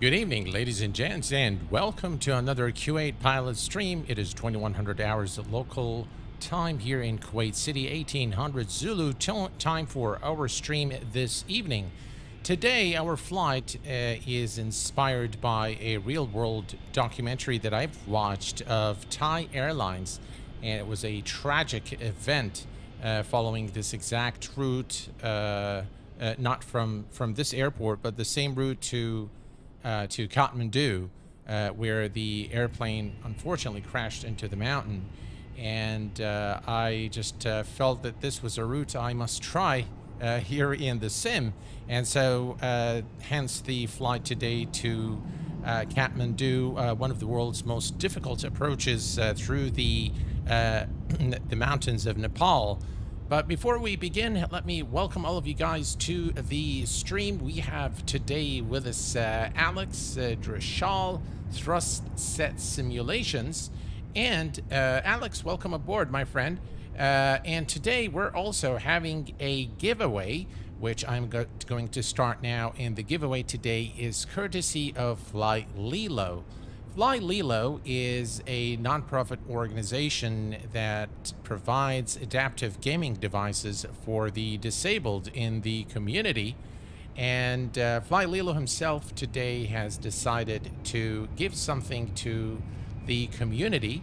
Good evening, ladies and gents, and welcome to another Q8 Pilot stream. It is 2100 hours of local time here in Kuwait City, 1800 Zulu time for our stream this evening. Today, our flight is inspired by a real-world documentary that I've watched of Thai Airlines, and it was a tragic event following this exact route, not from this airport, but the same route to Kathmandu, where the airplane unfortunately crashed into the mountain. And I just felt that this was a route I must try here in the sim. And so hence the flight today to Kathmandu, one of the world's most difficult approaches through the mountains of Nepal. But before we begin, let me welcome all of you guys to the stream. We have today with us Alex Drishal, Thrust Set Simulations. And Alex, welcome aboard, my friend. And today we're also having a giveaway, which I'm going to start now. And the giveaway today is courtesy of FlyLillo. FlyLillo is a nonprofit organization that provides adaptive gaming devices for the disabled in the community. And FlyLillo himself today has decided to give something to the community.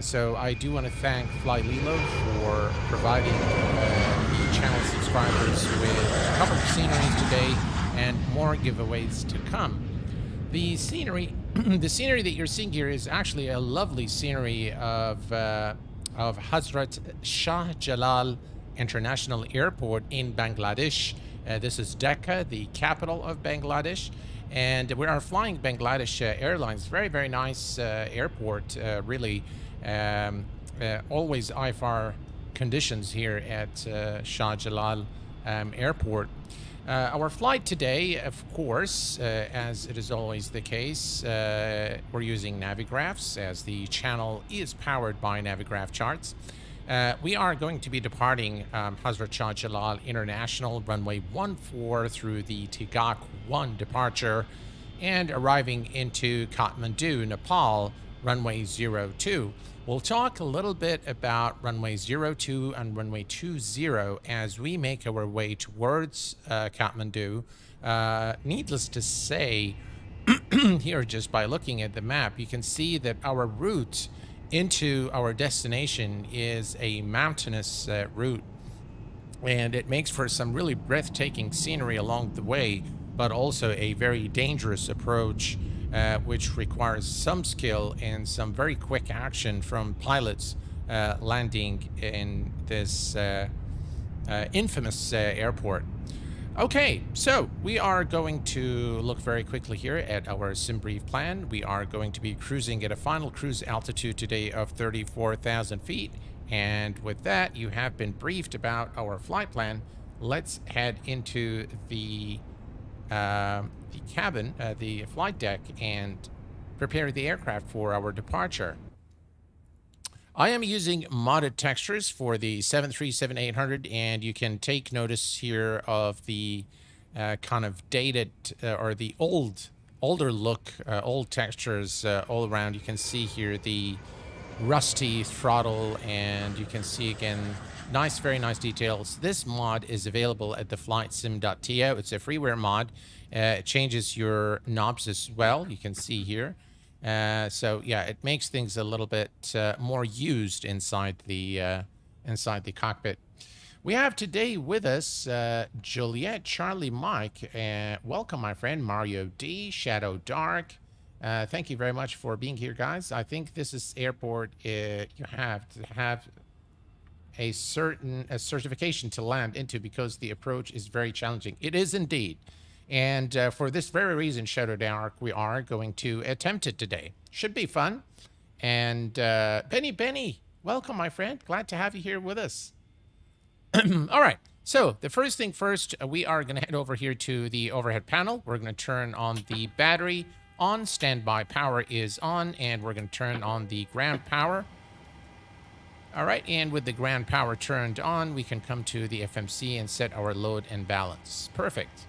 So I do want to thank FlyLillo for providing the channel subscribers with a couple of sceneries today and more giveaways to come. The scenery that you're seeing here is actually a lovely scenery of Hazrat Shah Jalal International Airport in Bangladesh. This is Dhaka, the capital of Bangladesh, and we are flying Bangladesh Airlines. Very, very nice airport. Really, always IFR conditions here at Shah Jalal Airport. Our flight today, of course, as it is always the case, we're using Navigraphs, as the channel is powered by Navigraph charts. We are going to be departing Hazrat Shah Jalal International, runway 14 through the Tigak 1 departure, and arriving into Kathmandu, Nepal, runway 02. We'll talk a little bit about runway 02 and runway 20 as we make our way towards Kathmandu. Needless to say, here, just by looking at the map, you can see that our route into our destination is a mountainous route, and it makes for some really breathtaking scenery along the way, but also a very dangerous approach, which requires some skill and some very quick action from pilots landing in this infamous airport. Okay, so we are going to look very quickly here at our sim brief plan. We are going to be cruising at a final cruise altitude today of 34,000 feet. And with that, you have been briefed about our flight plan. Let's head into the cabin, the flight deck, and prepare the aircraft for our departure. I am using modded textures for the 737-800, and you can take notice here of the kind of dated or the older look, old textures all around. You can see here the rusty throttle, and you can see again nice, very nice details. This mod is available at the flightsim.to. It's a freeware mod. It changes your knobs as well. You can see here. So yeah, it makes things a little bit more used inside the cockpit. We have today with us Juliet, Charlie, Mike. Welcome, my friend. Mario D, Shadow Dark. Thank you very much for being here, guys. I think this is airport. You have to have a certification to land into, because the approach is very challenging. It is indeed. And for this very reason, Shadow Dark, we are going to attempt it today. Should be fun. And Benny, welcome, my friend. Glad to have you here with us. All right. So the first thing first, we are going to head over here to the overhead panel. We're going to turn on the battery on. Standby power is on, and we're going to turn on the ground power. All right, and with the ground power turned on, we can come to the FMC and set our load and balance. Perfect.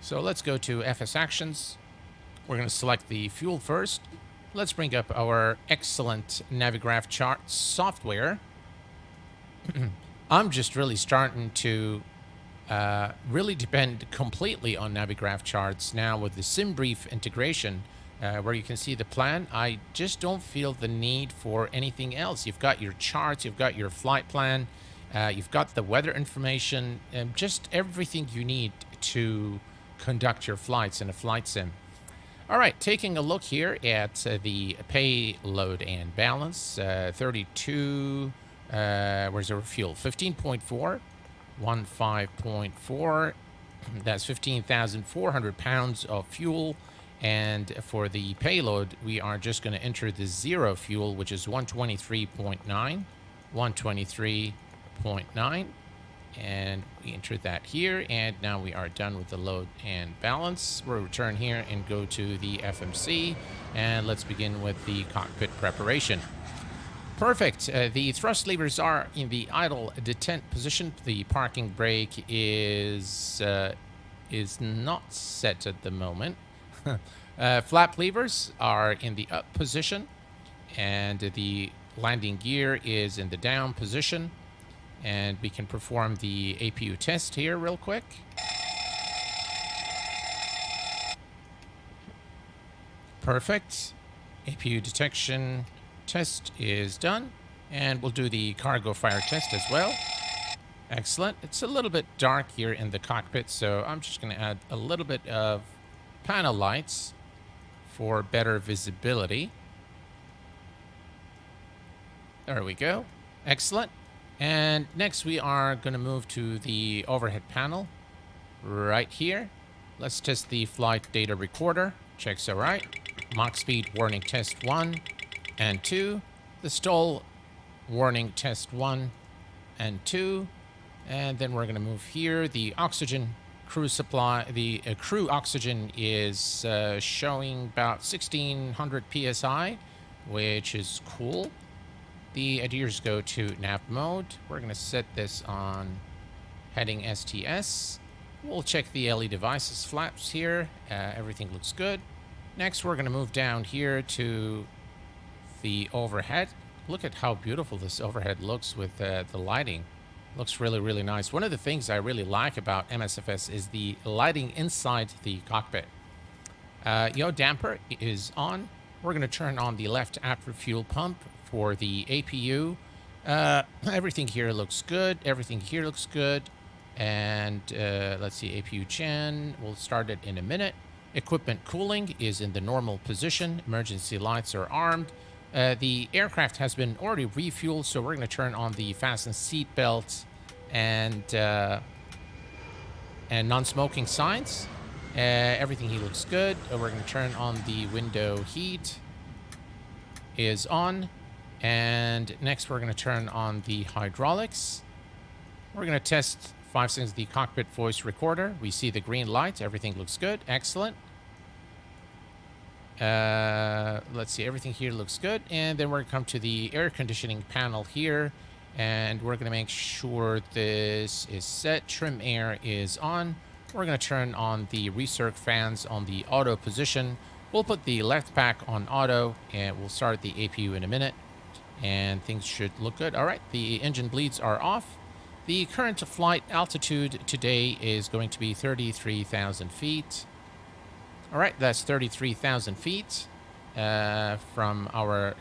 So let's go to FS Actions, We're going to select the fuel first. Let's bring up our excellent Navigraph chart software. I'm just really starting to really depend completely on Navigraph charts now with the SimBrief integration, where you can see the plan. I just don't feel the need for anything else. You've got your charts, you've got your flight plan, you've got the weather information, and just everything you need to conduct your flights in a flight sim. All right, taking a look here at the payload and balance, 32, where's our fuel? 15.4, 15.4, that's 15,400 pounds of fuel. And for the payload, we are just going to enter the zero fuel, which is 123.9, 123.9. And we enter that here, and now we are done with the load and balance. We'll return here and go to the FMC, and let's begin with the cockpit preparation. Perfect. The thrust levers are in the idle detent position. The parking brake is not set at the moment. Flap levers are in the up position, and the landing gear is in the down position. And we can perform the APU test here real quick. Perfect. APU detection test is done. And we'll do the cargo fire test as well. Excellent. It's a little bit dark here in the cockpit, so I'm just going to add a little bit of panel lights for better visibility. There we go. Excellent. And next we are going to move to the overhead panel right here. Let's test the flight data recorder. Checks all right. Mach speed warning test 1 and 2. The stall warning test 1 and 2. And then we're going to move here. The oxygen crew supply, the crew oxygen is showing about 1600 psi, which is cool. The adheres go to nav mode. We're going to set this on heading STS. We'll check the LE devices flaps here. Everything looks good. Next, we're going to move down here to the overhead. Look at how beautiful this overhead looks with the lighting. Looks really, really nice. One of the things I really like about MSFS is the lighting inside the cockpit. Yaw damper is on. We're going to turn on the left after fuel pump for the APU. Everything here looks good. Everything here looks good. And let's see, APU gen. We'll start it in a minute. Equipment cooling is in the normal position. Emergency lights are armed. The aircraft has been already refueled, so we're going to turn on the fasten seat belt and non-smoking signs. Everything here looks good. We're going to turn on the window heat is on. And next we're going to turn on the hydraulics. We're going to test 5 seconds of the cockpit voice recorder. We see the green light. Everything looks good. Excellent. Let's see. Everything here looks good. And then we're going to come to the air conditioning panel here. And we're going to make sure this is set. Trim air is on. We're going to turn on the recirc fans on the auto position. We'll put the left pack on auto, and we'll start the APU in a minute. And things should look good. All right, the engine bleeds are off. The current flight altitude today is going to be 33,000 feet. All right, that's 33,000 feet from our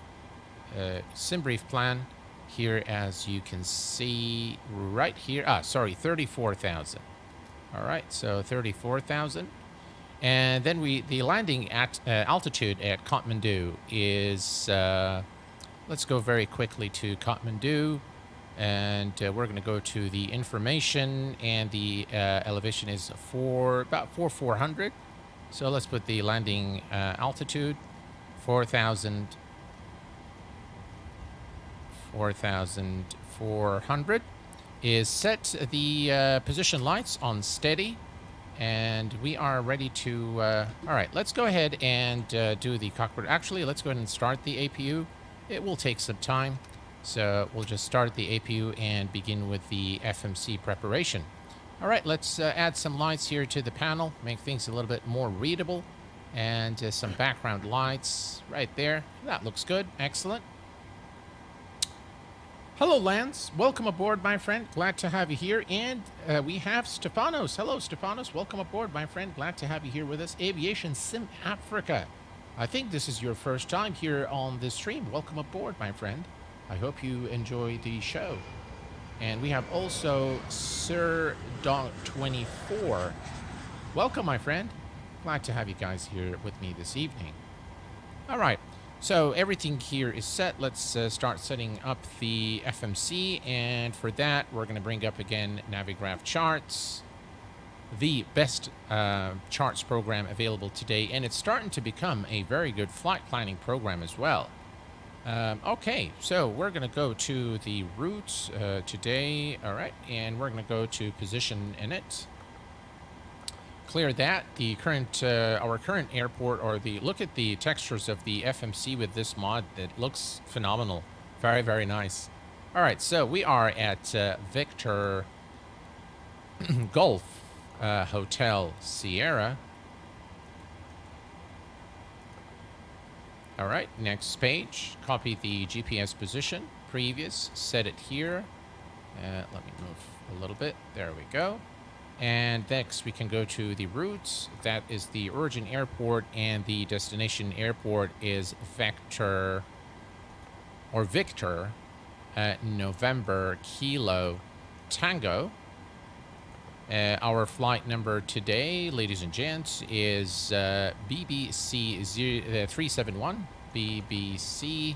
SimBrief plan here, as you can see right here. 34,000. All right, so 34,000. And then the landing at altitude at Kathmandu is... let's go very quickly to Kathmandu, and we're going to go to the information, and the elevation is about 4,400. So let's put the landing altitude, 4,400 is set. The position lights on steady, and we are ready to... all right, let's go ahead and do the cockpit. Actually, let's go ahead and start the APU. It will take some time, so we'll just start the APU and begin with the FMC preparation. All right, let's add some lights here to the panel, make things a little bit more readable. And some background lights right there. That looks good. Excellent. Hello, Lance. Welcome aboard, my friend. Glad to have you here. And we have Stefanos. Hello, Stefanos. Welcome aboard, my friend. Glad to have you here with us. Aviation Sim Africa. I think this is your first time here on this stream. Welcome aboard, my friend. I hope you enjoy the show. And we have also Sir Dog 24. Welcome, my friend. Glad to have you guys here with me this evening. All right. So everything here is set. Let's start setting up the FMC. And for that, we're going to bring up again Navigraph charts. The best charts program available today. And it's starting to become a very good flight planning program as well. Okay, so we're going to go to the routes today. All right, and we're going to go to position init. Clear that. The current, our current airport, or the look at the textures of the FMC with this mod. It looks phenomenal. Very, very nice. All right, so we are at Victor Golf Hotel Sierra. All right, next page. Copy the GPS position. Previous, set it here. Let me move a little bit. There we go. And next we can go to the routes. That is the origin airport, and the destination airport is Victor November Kilo Tango. Our flight number today, ladies and gents, is BBC 371. BBC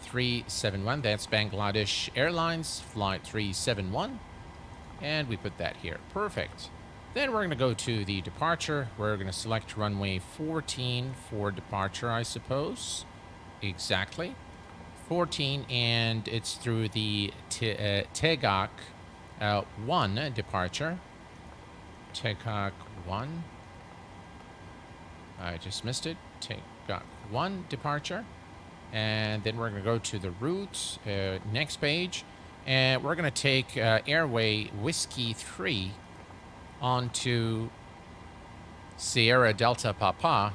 371. That's Bangladesh Airlines Flight 371. And we put that here. Perfect. Then we're going to go to the departure. We're going to select runway 14 for departure, I suppose. Exactly. 14, and it's through the Tegak 1 departure. Tegak 1. I just missed it. Tegak 1 departure. And then we're going to go to the route. Next page. And we're going to take Airway Whiskey 3 onto Sierra Delta Papa.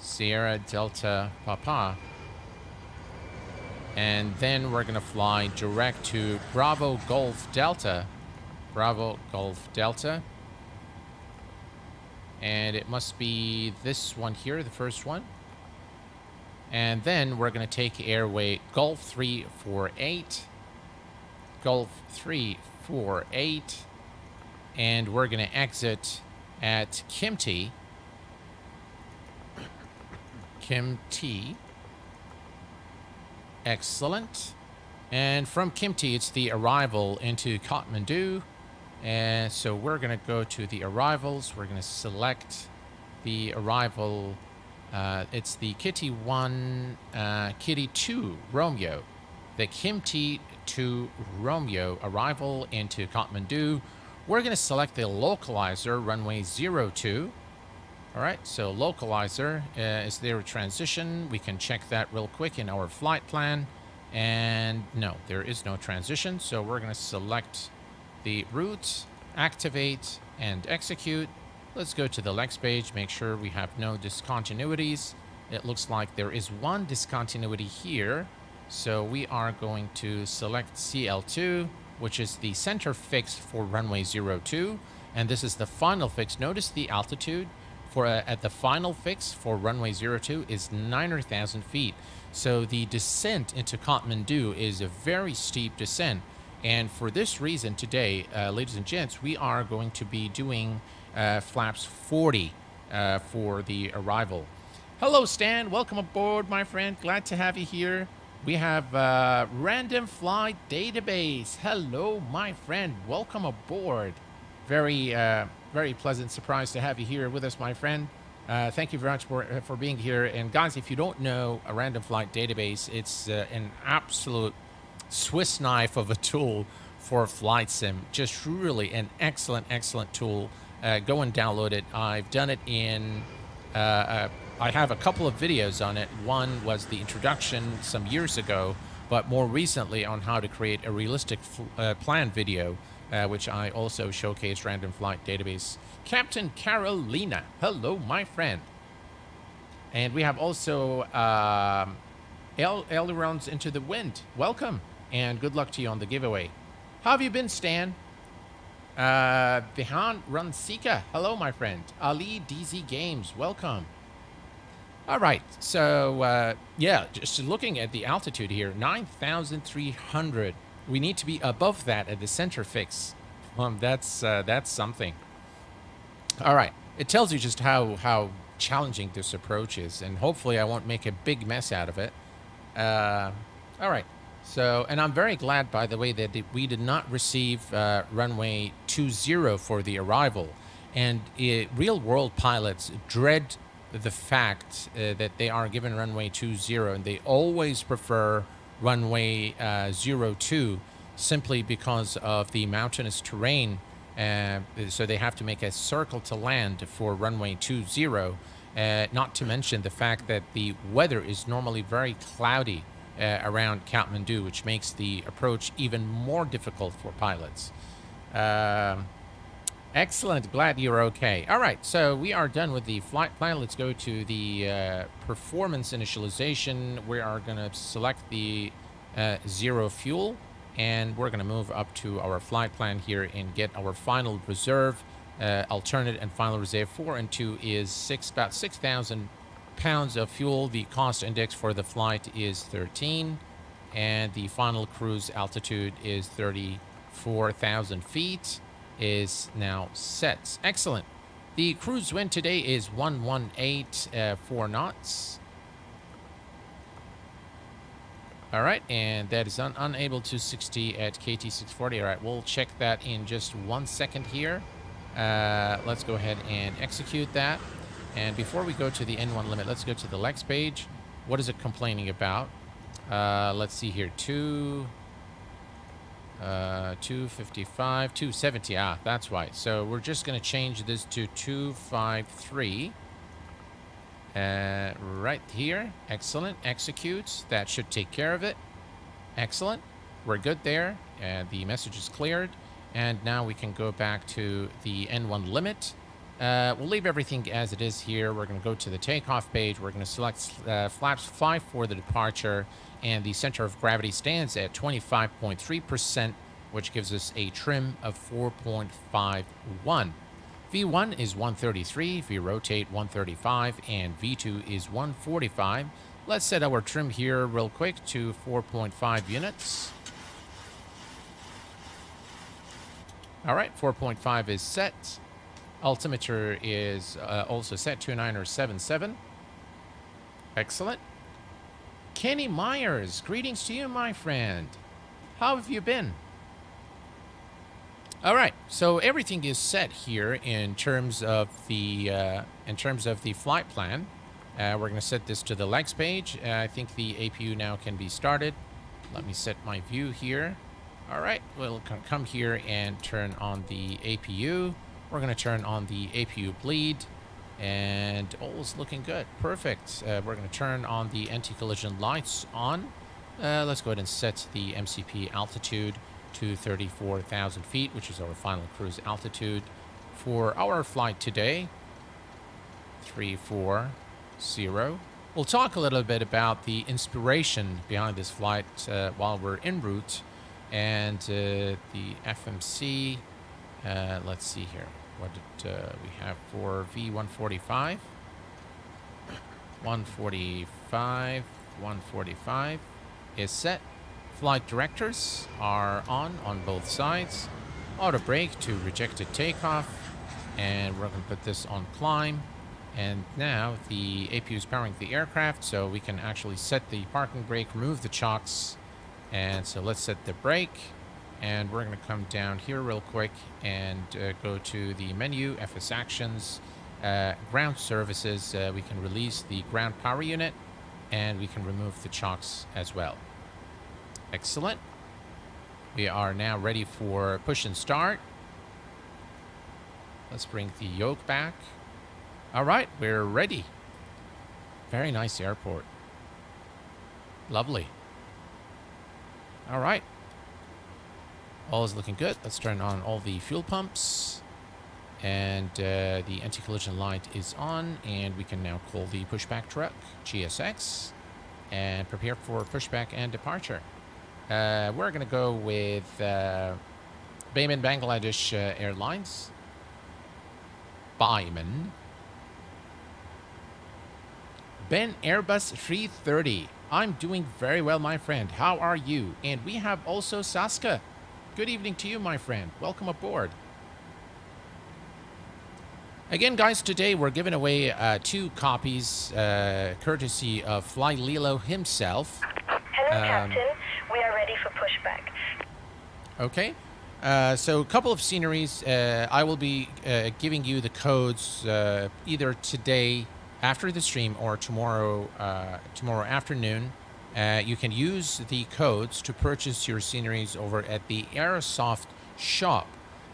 Sierra Delta Papa. And then we're going to fly direct to Bravo Golf Delta. Bravo Golf Delta. And it must be this one here, the first one. And then we're going to take Airway Golf 348. Golf 348, and we're going to exit at Kimti. Excellent. And from Kimti, it's the arrival into Kathmandu. And so we're going to go to the arrivals. We're going to select the arrival. It's the Kitty 1, Kitty 2 Romeo. The Kimti to Romeo arrival into Kathmandu. We're going to select the localizer, runway 02. All right, so localizer, is there a transition? We can check that real quick in our flight plan. And no, there is no transition. So we're going to select the route, activate, and execute. Let's go to the next page, make sure we have no discontinuities. It looks like there is one discontinuity here. So we are going to select CL2, which is the center fix for runway 02. And this is the final fix. Notice the altitude for at the final fix for runway 02 is 9,000 feet. So the descent into Kathmandu is a very steep descent. And for this reason today, ladies and gents, we are going to be doing flaps 40 for the arrival. Hello, Stan. Welcome aboard, my friend. Glad to have you here. We have Random Flight Database. Hello, my friend. Welcome aboard. Very pleasant surprise to have you here with us, my friend. Thank you very much for being here. And guys, if you don't know a Random Flight Database, it's an absolute Swiss knife of a tool for flight sim. Just really an excellent tool. Go and download it. I've done it in... I have a couple of videos on it. One was the introduction some years ago, but more recently on how to create a realistic plan video, which I also showcased Random Flight Database. Captain Carolina, hello, my friend. And we have also ailerons into the wind. Welcome, and good luck to you on the giveaway. How have you been, Stan? Vihan Ransika, hello, my friend. Ali DZ Games, welcome. All right, so yeah, just looking at the altitude here, 9,300. We need to be above that at the center fix. That's something. All right, it tells you just how challenging this approach is, and hopefully I won't make a big mess out of it. All right, so, and I'm very glad, by the way, that we did not receive runway 20 for the arrival. And real-world pilots dread the fact that they are given runway 20, and they always prefer runway 02 simply because of the mountainous terrain. So they have to make a circle to land for runway 20. Not to mention the fact that the weather is normally very cloudy around Kathmandu, which makes the approach even more difficult for pilots. Excellent. Glad you're okay. All right, so we are done with the flight plan. Let's go to the performance initialization. We are going to select the 0 fuel, and we're going to move up to our flight plan here and get our final reserve. Alternate and final reserve 4 and 2 is about 6,000 pounds of fuel. The cost index for the flight is 13, and the final cruise altitude is 34,000 feet. Is now set. Excellent. The cruise wind today is 118 4 knots. All right, and that is unable to 60 at KT 640. All right, we'll check that in just 1 second here. Let's go ahead and execute that. And before we go to the N1 limit, let's go to the Lex page. What is it complaining about? Let's see here. 255, 270. Ah, that's right. So we're just going to change this to 253. Right here. Excellent. Execute. That should take care of it. Excellent. We're good there. The message is cleared. And now we can go back to the N1 limit. We'll leave everything as it is here. We're going to go to the takeoff page. We're going to select flaps 5 for the departure. And the center of gravity stands at 25.3%, which gives us a trim of 4.51. V1 is 133, V rotate 135, and V2 is 145. Let's set our trim here real quick to 4.5 units. All right, 4.5 is set. Altimeter is also set to 2977. Excellent. Kenny Myers, greetings to you, my friend. How have you been? All right, so everything is set here in terms of the flight plan. We're going to set this to the legs page. I think the APU now can be started. Let me set my view here. All right, we'll come here and turn on the APU. We're going to turn on the APU bleed. And all is looking good. Perfect. We're going to turn on the anti-collision lights on. Let's go ahead and set the MCP altitude to 34,000 feet, which is our final cruise altitude for our flight today. 340. We'll talk a little bit about the inspiration behind this flight while we're en route. And the FMC, let's see here. What did we have for V145? 145 is set. Flight directors are on both sides. Auto brake to rejected takeoff. And we're going to put this on climb. And now the APU is powering the aircraft, so we can actually set the parking brake, remove the chocks. And so let's set the brake. And we're going to come down here real quick and go to the menu, FS Actions, Ground Services. We can release the ground power unit, and we can remove the chocks as well. Excellent. We are now ready for push and start. Let's bring the yoke back. All right, we're ready. Very nice airport. Lovely. All right. All is looking good. Let's turn on all the fuel pumps. And the anti-collision light is on, and we can now call the pushback truck, GSX, and prepare for pushback and departure. We're going to go with Bayman Bangladesh Airlines. Bayman. Ben Airbus 330. I'm doing very well, my friend. How are you? And we have also Saska. Good evening to you, my friend. Welcome aboard. Again, guys, today we're giving away 2 copies, courtesy of FlyLillo himself. Hello, Captain. We are ready for pushback. Okay. So a couple of sceneries. I will be giving you the codes either today after the stream or tomorrow afternoon. You can use the codes to purchase your sceneries over at the Aerosoft shop.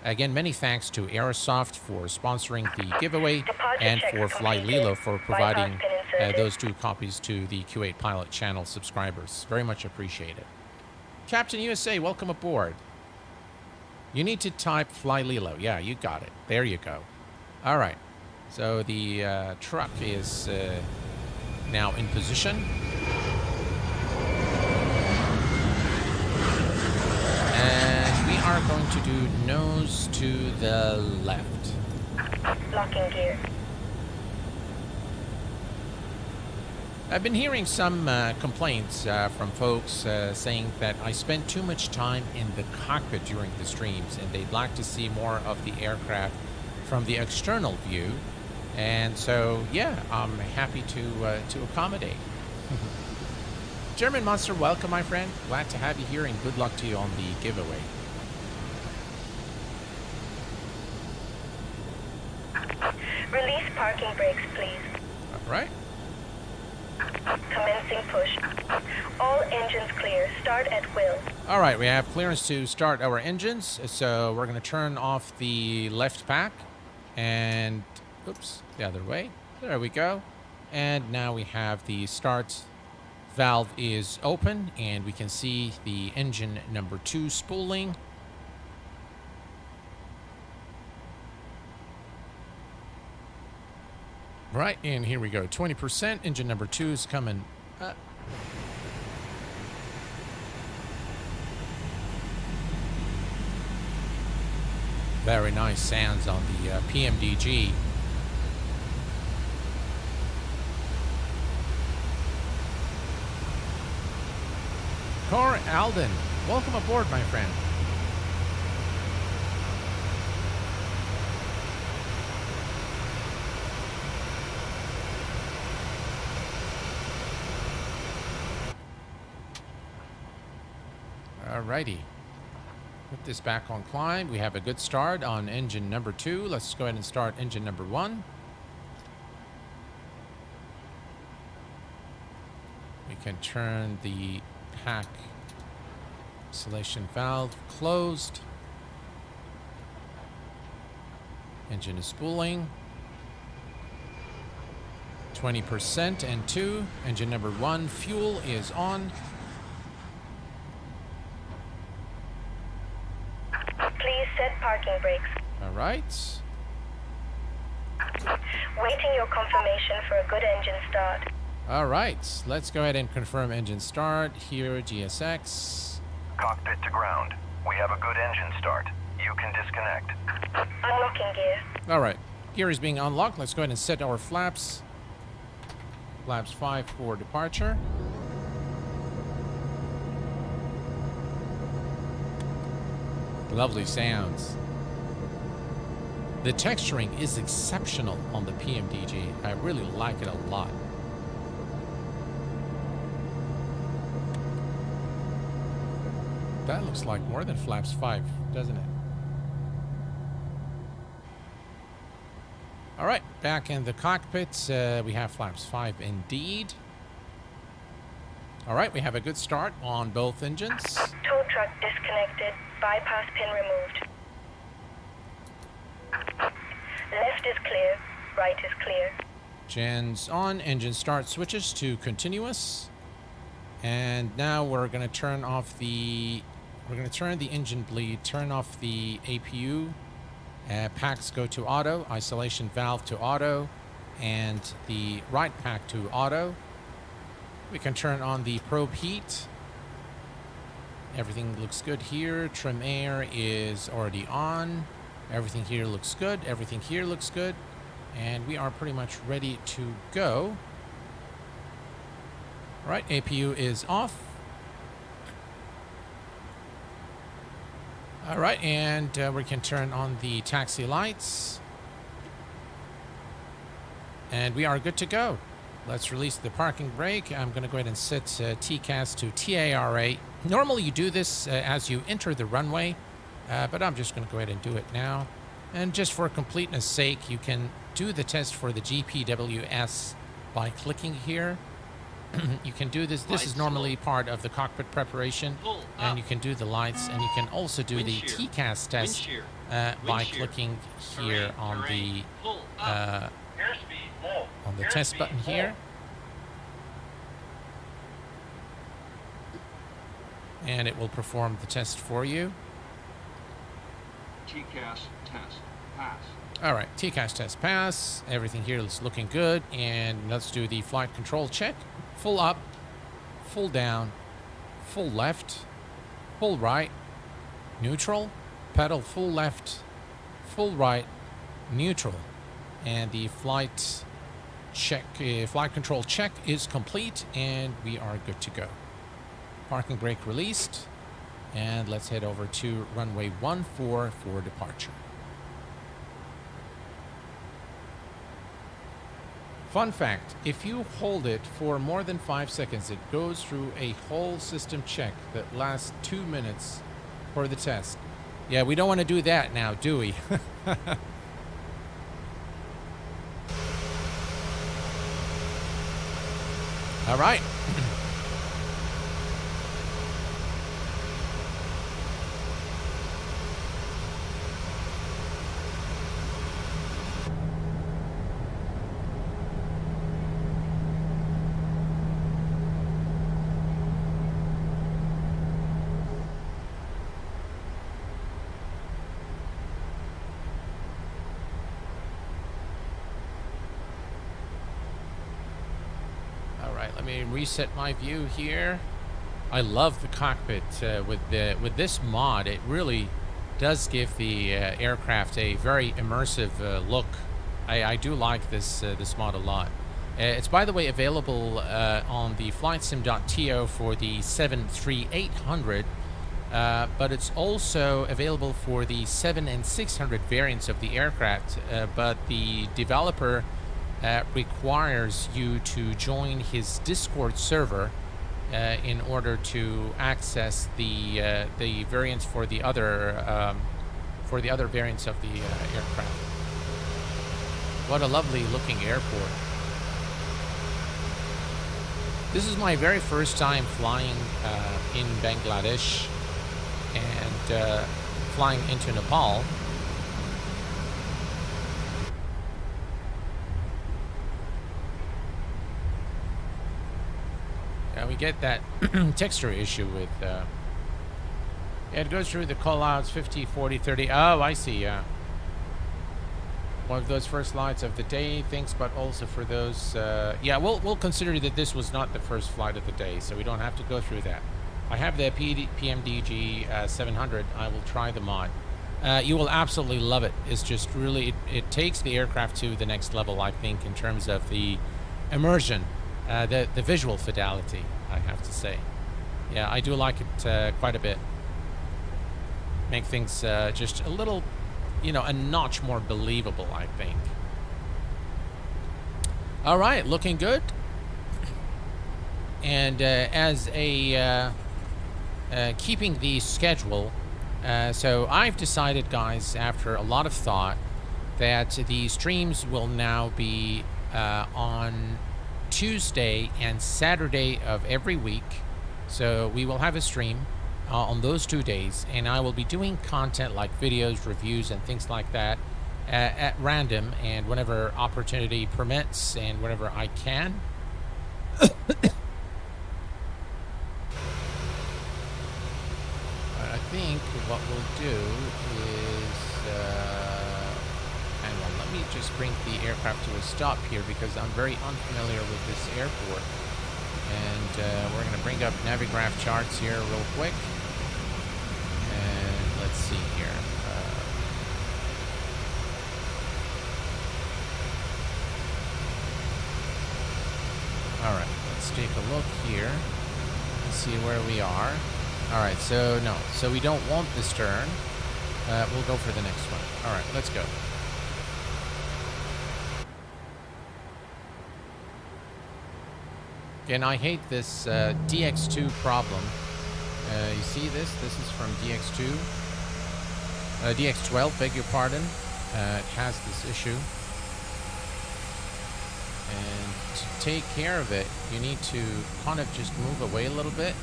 Again, many thanks to Aerosoft for sponsoring the giveaway and for FlyLillo for providing those 2 copies to the Q8 Pilot Channel subscribers. Very much appreciated. Captain USA, welcome aboard. You need to type FlyLillo. Yeah, you got it. There you go. All right. So the truck is now in position. And we are going to do nose to the left. Locking gear. I've been hearing some complaints from folks saying that I spend too much time in the cockpit during the streams, and they'd like to see more of the aircraft from the external view. And so, yeah, I'm happy to accommodate. German Monster, welcome, my friend. Glad to have you here, and good luck to you on the giveaway. Release parking brakes, please. All right. Commencing push. All engines clear. Start at will. All right, we have clearance to start our engines. So we're going to turn off the left pack and, oops, the other way. There we go. And now we have the start valve is open, and we can see the engine number 2 spooling. Right, and here we go. 20%. Engine number 2 is coming up. Very nice sounds on the PMDG. Cor Alden, welcome aboard, my friend. Alrighty. Put this back on climb. We have a good start on engine number 2. Let's go ahead and start engine number 1. We can turn the pack installation valve closed. Engine is spooling. 20% and 2. Engine number 1 fuel is on. Please set parking brakes. All right. Waiting your confirmation for a good engine start. All right. Let's go ahead and confirm engine start here, GSX. Cockpit to ground. We have a good engine start. You can disconnect. Unlocking gear. All right. Gear is being unlocked. Let's go ahead and set our flaps. Flaps 5 for departure. Lovely sounds. The texturing is exceptional on the PMDG. I really like it a lot. That looks like more than flaps 5, doesn't it? All right, back in the cockpit, we have flaps 5 indeed. All right, we have a good start on both engines. Tow truck disconnected. Bypass pin removed. Left is clear. Right is clear. Gens on. Engine start switches to continuous. And now we're going to turn off the... We're going to turn the engine bleed, turn off the APU, Packs go to auto, isolation valve to auto, and the right pack to auto. We can turn on the probe heat. Everything looks good here. Trim air is already on. Everything here looks good. Everything here looks good. And we are pretty much ready to go. All right, APU is off. All right, and we can turn on the taxi lights. And we are good to go. Let's release the parking brake. I'm going to go ahead and set TCAS to TARA. Normally you do this as you enter the runway, but I'm just going to go ahead and do it now. And just for completeness sake, you can do the test for the GPWS by clicking here. You can do this. This is normally part of the cockpit preparation, and you can do the lights, and you can also do the TCAS test by clicking here on the test button here. And it will perform the test for you. TCAS test pass. All right, TCAS test pass. Everything here is looking good. And let's do the flight control check. Full up, full down, full left, full right, neutral, pedal full left, full right, neutral. And the flight control check is complete, and we are good to go. Parking brake released, and let's head over to runway 14 for departure. Fun fact, if you hold it for more than 5 seconds, it goes through a whole system check that lasts 2 minutes for the test. Yeah, we don't want to do that now, do we? All right. Let me reset my view here. I love the cockpit with this mod. It really does give the aircraft a very immersive look. I do like this mod a lot. It's, by the way, available on the flightsim.to for the 73800, but it's also available for the 7 and 600 variants of the aircraft. But the developer requires you to join his Discord server in order to access the variants for the other variants of the aircraft. What a lovely looking airport. This is my very first time flying in Bangladesh and flying into Nepal. We get that texture issue with it goes through the callouts 50, 40, 30. Oh, I see. One of those first flights of the day, thanks, but also for those yeah, we'll consider that this was not the first flight of the day, so we don't have to go through that. I have the PMDG 700. I will try the mod. You will absolutely love it. It's just really it takes the aircraft to the next level, I think, in terms of the immersion, the visual fidelity, I have to say. Yeah, I do like it quite a bit. Make things just a little, you know, a notch more believable, I think. All right, looking good. And as a keeping the schedule, so I've decided, guys, after a lot of thought, that the streams will now be on Tuesday and Saturday of every week. So we will have a stream on those 2 days, and I will be doing content like videos, reviews, and things like that at random and whenever opportunity permits and whenever I can. I think what we'll do is let me just bring the aircraft to a stop here because I'm very unfamiliar with this airport. And we're going to bring up Navigraph charts here real quick. And let's see here. All right, let's take a look here and see where we are. All right, so no, so we don't want this turn. We'll go for the next one. All right, let's go. And I hate this DX2 problem. You see this? This is from DX2. DX12, beg your pardon. It has this issue. And to take care of it, you need to kind of just move away a little bit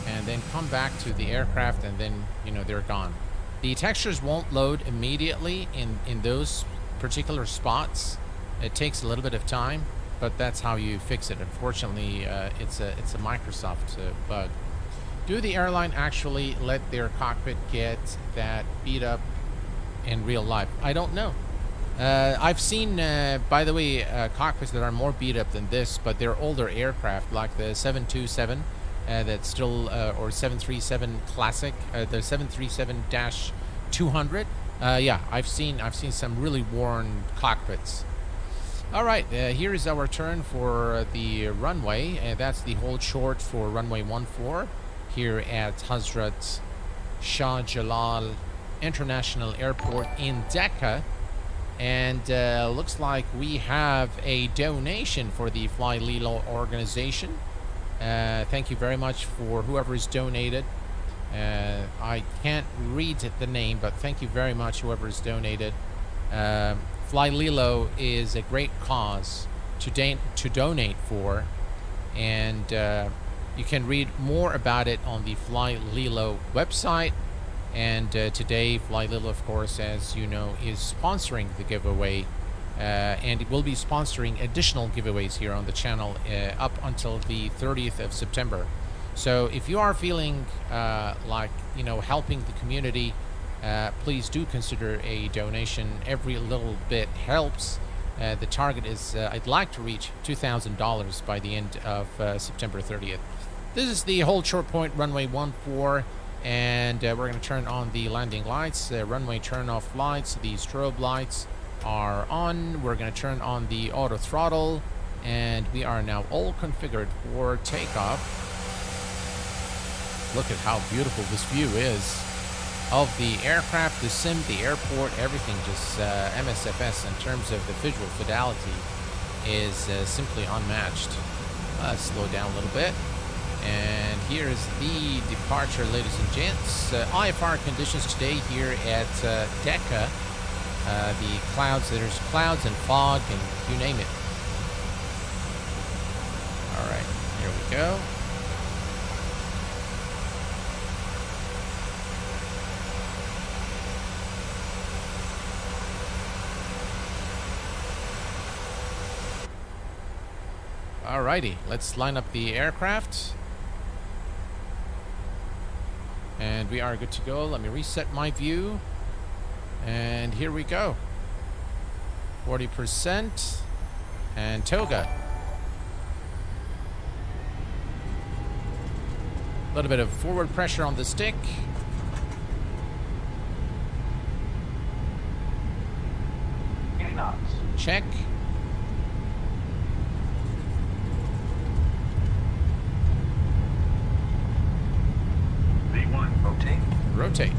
and then come back to the aircraft, and then, you know, they're gone. The textures won't load immediately in those particular spots. It takes a little bit of time, but that's how you fix it. Unfortunately, it's a Microsoft bug. Do the airline actually let their cockpit get that beat up in real life? I don't know. I've seen, by the way, cockpits that are more beat up than this, but they're older aircraft, like the 727, that's still, or 737 Classic, the 737-200. Yeah, I've seen some really worn cockpits. All right, here is our turn for the runway, and that's the hold short for runway 14 here at Hazrat Shah Jalal International Airport in Dhaka. And looks like we have a donation for the FlyLillo organization. Thank you very much for whoever's donated. I can't read the name, but thank you very much whoever's donated. FlyLillo is a great cause to donate for, and you can read more about it on the FlyLillo website. And today, FlyLillo, of course, as you know, is sponsoring the giveaway, and it will be sponsoring additional giveaways here on the channel up until the 30th of September. So if you are feeling like, you know, helping the community, please do consider a donation. Every little bit helps. The target is, I'd like to reach $2,000 by the end of September 30th. This is the hold short point, runway 14. And we're going to turn on the landing lights, runway turn off lights. The strobe lights are on. We're going to turn on the auto throttle, and we are now all configured for takeoff. Look at how beautiful this view is of the aircraft, the sim, the airport, everything. Just MSFS in terms of the visual fidelity is simply unmatched. Slow down a little bit. And here is the departure, ladies and gents. IFR conditions today here at Dhaka. The clouds, there's clouds and fog and you name it. All right, here we go. All righty, let's line up the aircraft. And we are good to go. Let me reset my view. And here we go. 40% and toga. A little bit of forward pressure on the stick. Check. Rotate.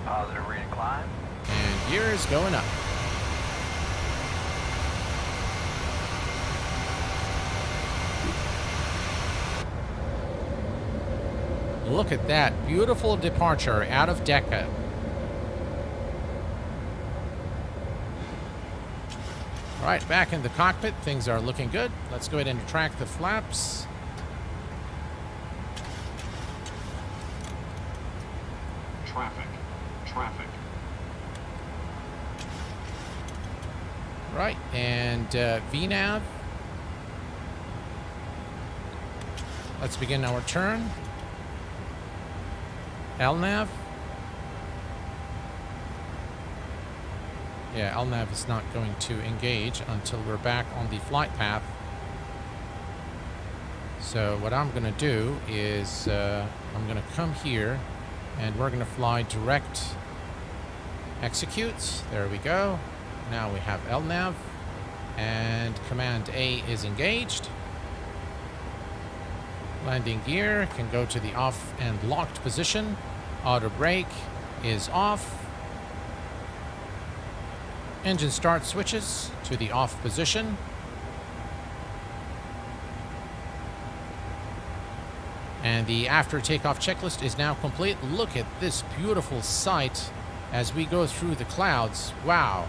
Positive rate of climb. And gear is going up. Look at that beautiful departure out of Dhaka. All right, back in the cockpit, things are looking good. Let's go ahead and retract the flaps. Traffic. Right, and VNAV. Let's begin our turn. LNAV. Yeah, LNAV is not going to engage until we're back on the flight path. So what I'm going to do is I'm going to come here and we're going to fly direct executes. There we go. Now we have LNAV and Command A is engaged. Landing gear can go to the off and locked position. Auto brake is off. Engine start switches to the off position. And the after takeoff checklist is now complete. Look at this beautiful sight as we go through the clouds. Wow.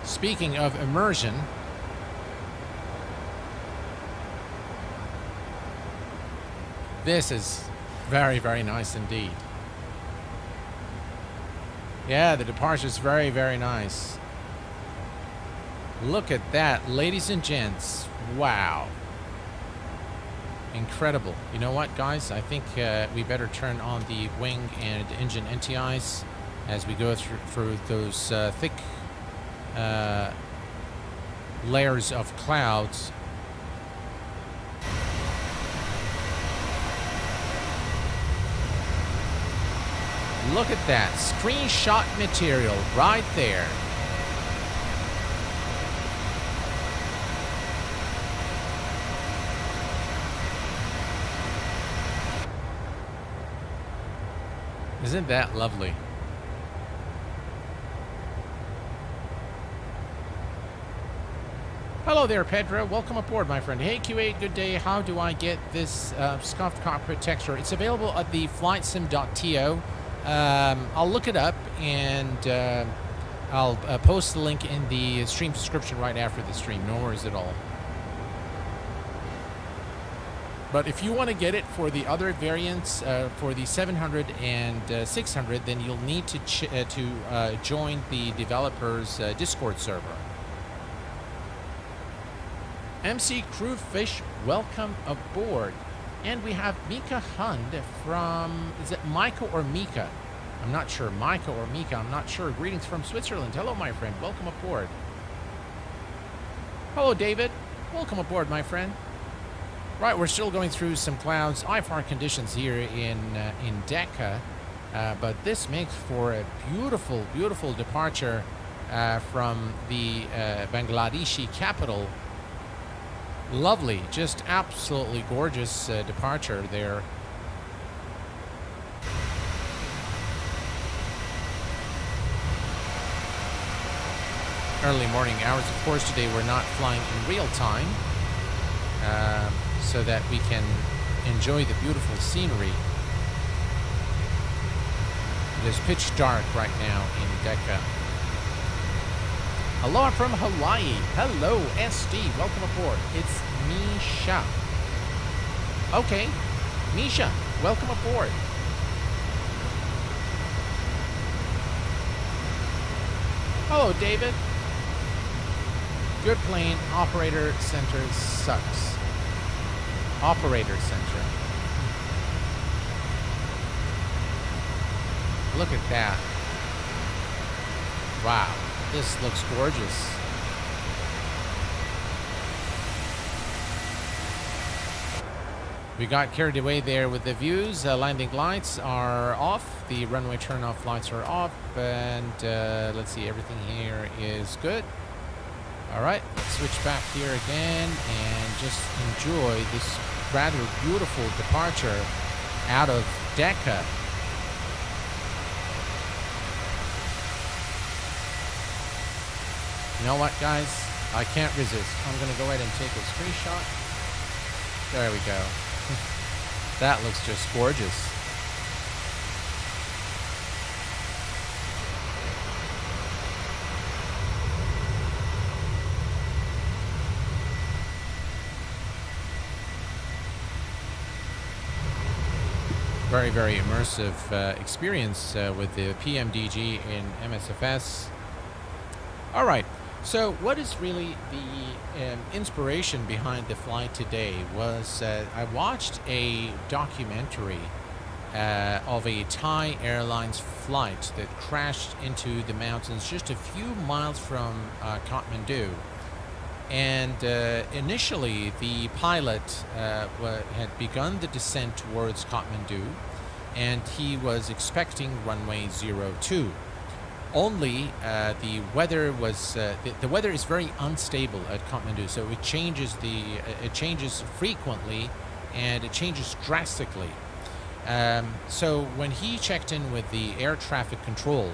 Speaking of immersion, this is very, very nice indeed. Yeah, the departure is very, very nice. Look at that, ladies and gents. Wow. Incredible. You know what, guys? I think we better turn on the wing and engine NTIs as we go through those thick layers of clouds. Look at that. Screenshot material right there. Isn't that lovely? Hello there, Pedro. Welcome aboard, my friend. Hey, Q8, good day. How do I get this scuffed cockpit texture? It's available at the flightsim.to. I'll look it up and I'll post the link in the stream description right after the stream. No worries at all. But if you want to get it for the other variants, for the 700 and 600, then you'll need to join the developers' Discord server. MC Crewfish, welcome aboard. And we have Mika Hund from, is it Micah or Mika? I'm not sure. Micah or Mika, I'm not sure. Greetings from Switzerland. Hello, my friend. Welcome aboard. Hello, David. Welcome aboard, my friend. Right, we're still going through some clouds, IFR conditions here in Dhaka, but this makes for a beautiful, beautiful departure from the Bangladeshi capital. Lovely, just absolutely gorgeous departure there. Early morning hours, of course, today we're not flying in real time. So that we can enjoy the beautiful scenery. It is pitch dark right now in Dhaka. Aloha from Hawaii. Hello, SD. Welcome aboard. It's Misha. Okay, Misha, welcome aboard. Hello, David. Good plane. Operator center sucks. Operator center. Look at that. Wow, this looks gorgeous. We got carried away there with the views. Landing lights are off. The runway turn-off lights are off. And let's see, everything here is good. All right, let's switch back here again and just enjoy this rather beautiful departure out of Dhaka. You know what, guys? I can't resist. I'm going to go ahead and take a screenshot. There we go. That looks just gorgeous. Very, very immersive experience with the PMDG in MSFS. All right, so what is really the inspiration behind the flight today was I watched a documentary of a Thai Airlines flight that crashed into the mountains just a few miles from Kathmandu. And initially, the pilot had begun the descent towards Kathmandu, and he was expecting runway 02. Only the weather was the weather is very unstable at Kathmandu, so it changes frequently, and it changes drastically. So when he checked in with the air traffic control,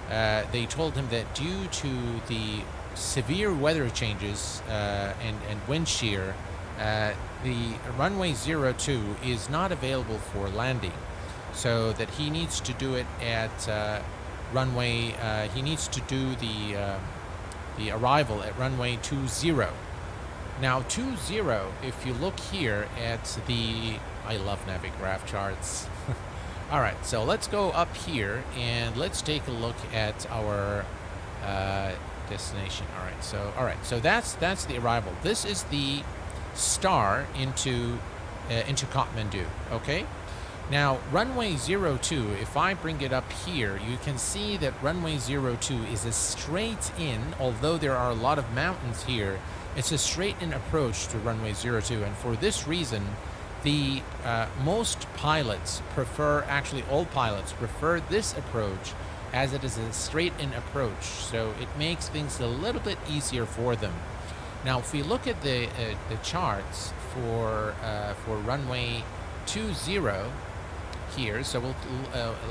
they told him that due to the severe weather changes and wind shear, the runway 02 is not available for landing, so that he needs to do it at runway. He needs to do the arrival at runway 20. Now 20, if you look here at the, I love Navigraph charts. All right, so let's go up here and let's take a look at our destination. All right, so that's the arrival. This is the star into Kathmandu. Okay. Now, runway 02, if I bring it up here, you can see that runway 02 is a straight in, although there are a lot of mountains here, it's a straight in approach to runway 02. And for this reason, the most pilots prefer, actually all pilots prefer this approach, as it is a straight in approach. So it makes things a little bit easier for them. Now, if we look at the charts for runway 20, here, so we'll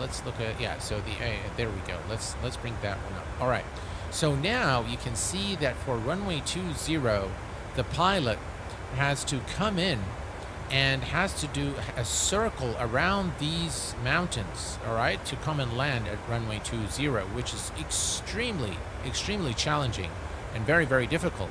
let's look at, so the there we go, let's bring that one up. All right, so now you can see that for runway 20, the pilot has to come in and has to do a circle around these mountains, all right, to come and land at runway 20, which is extremely challenging and very difficult.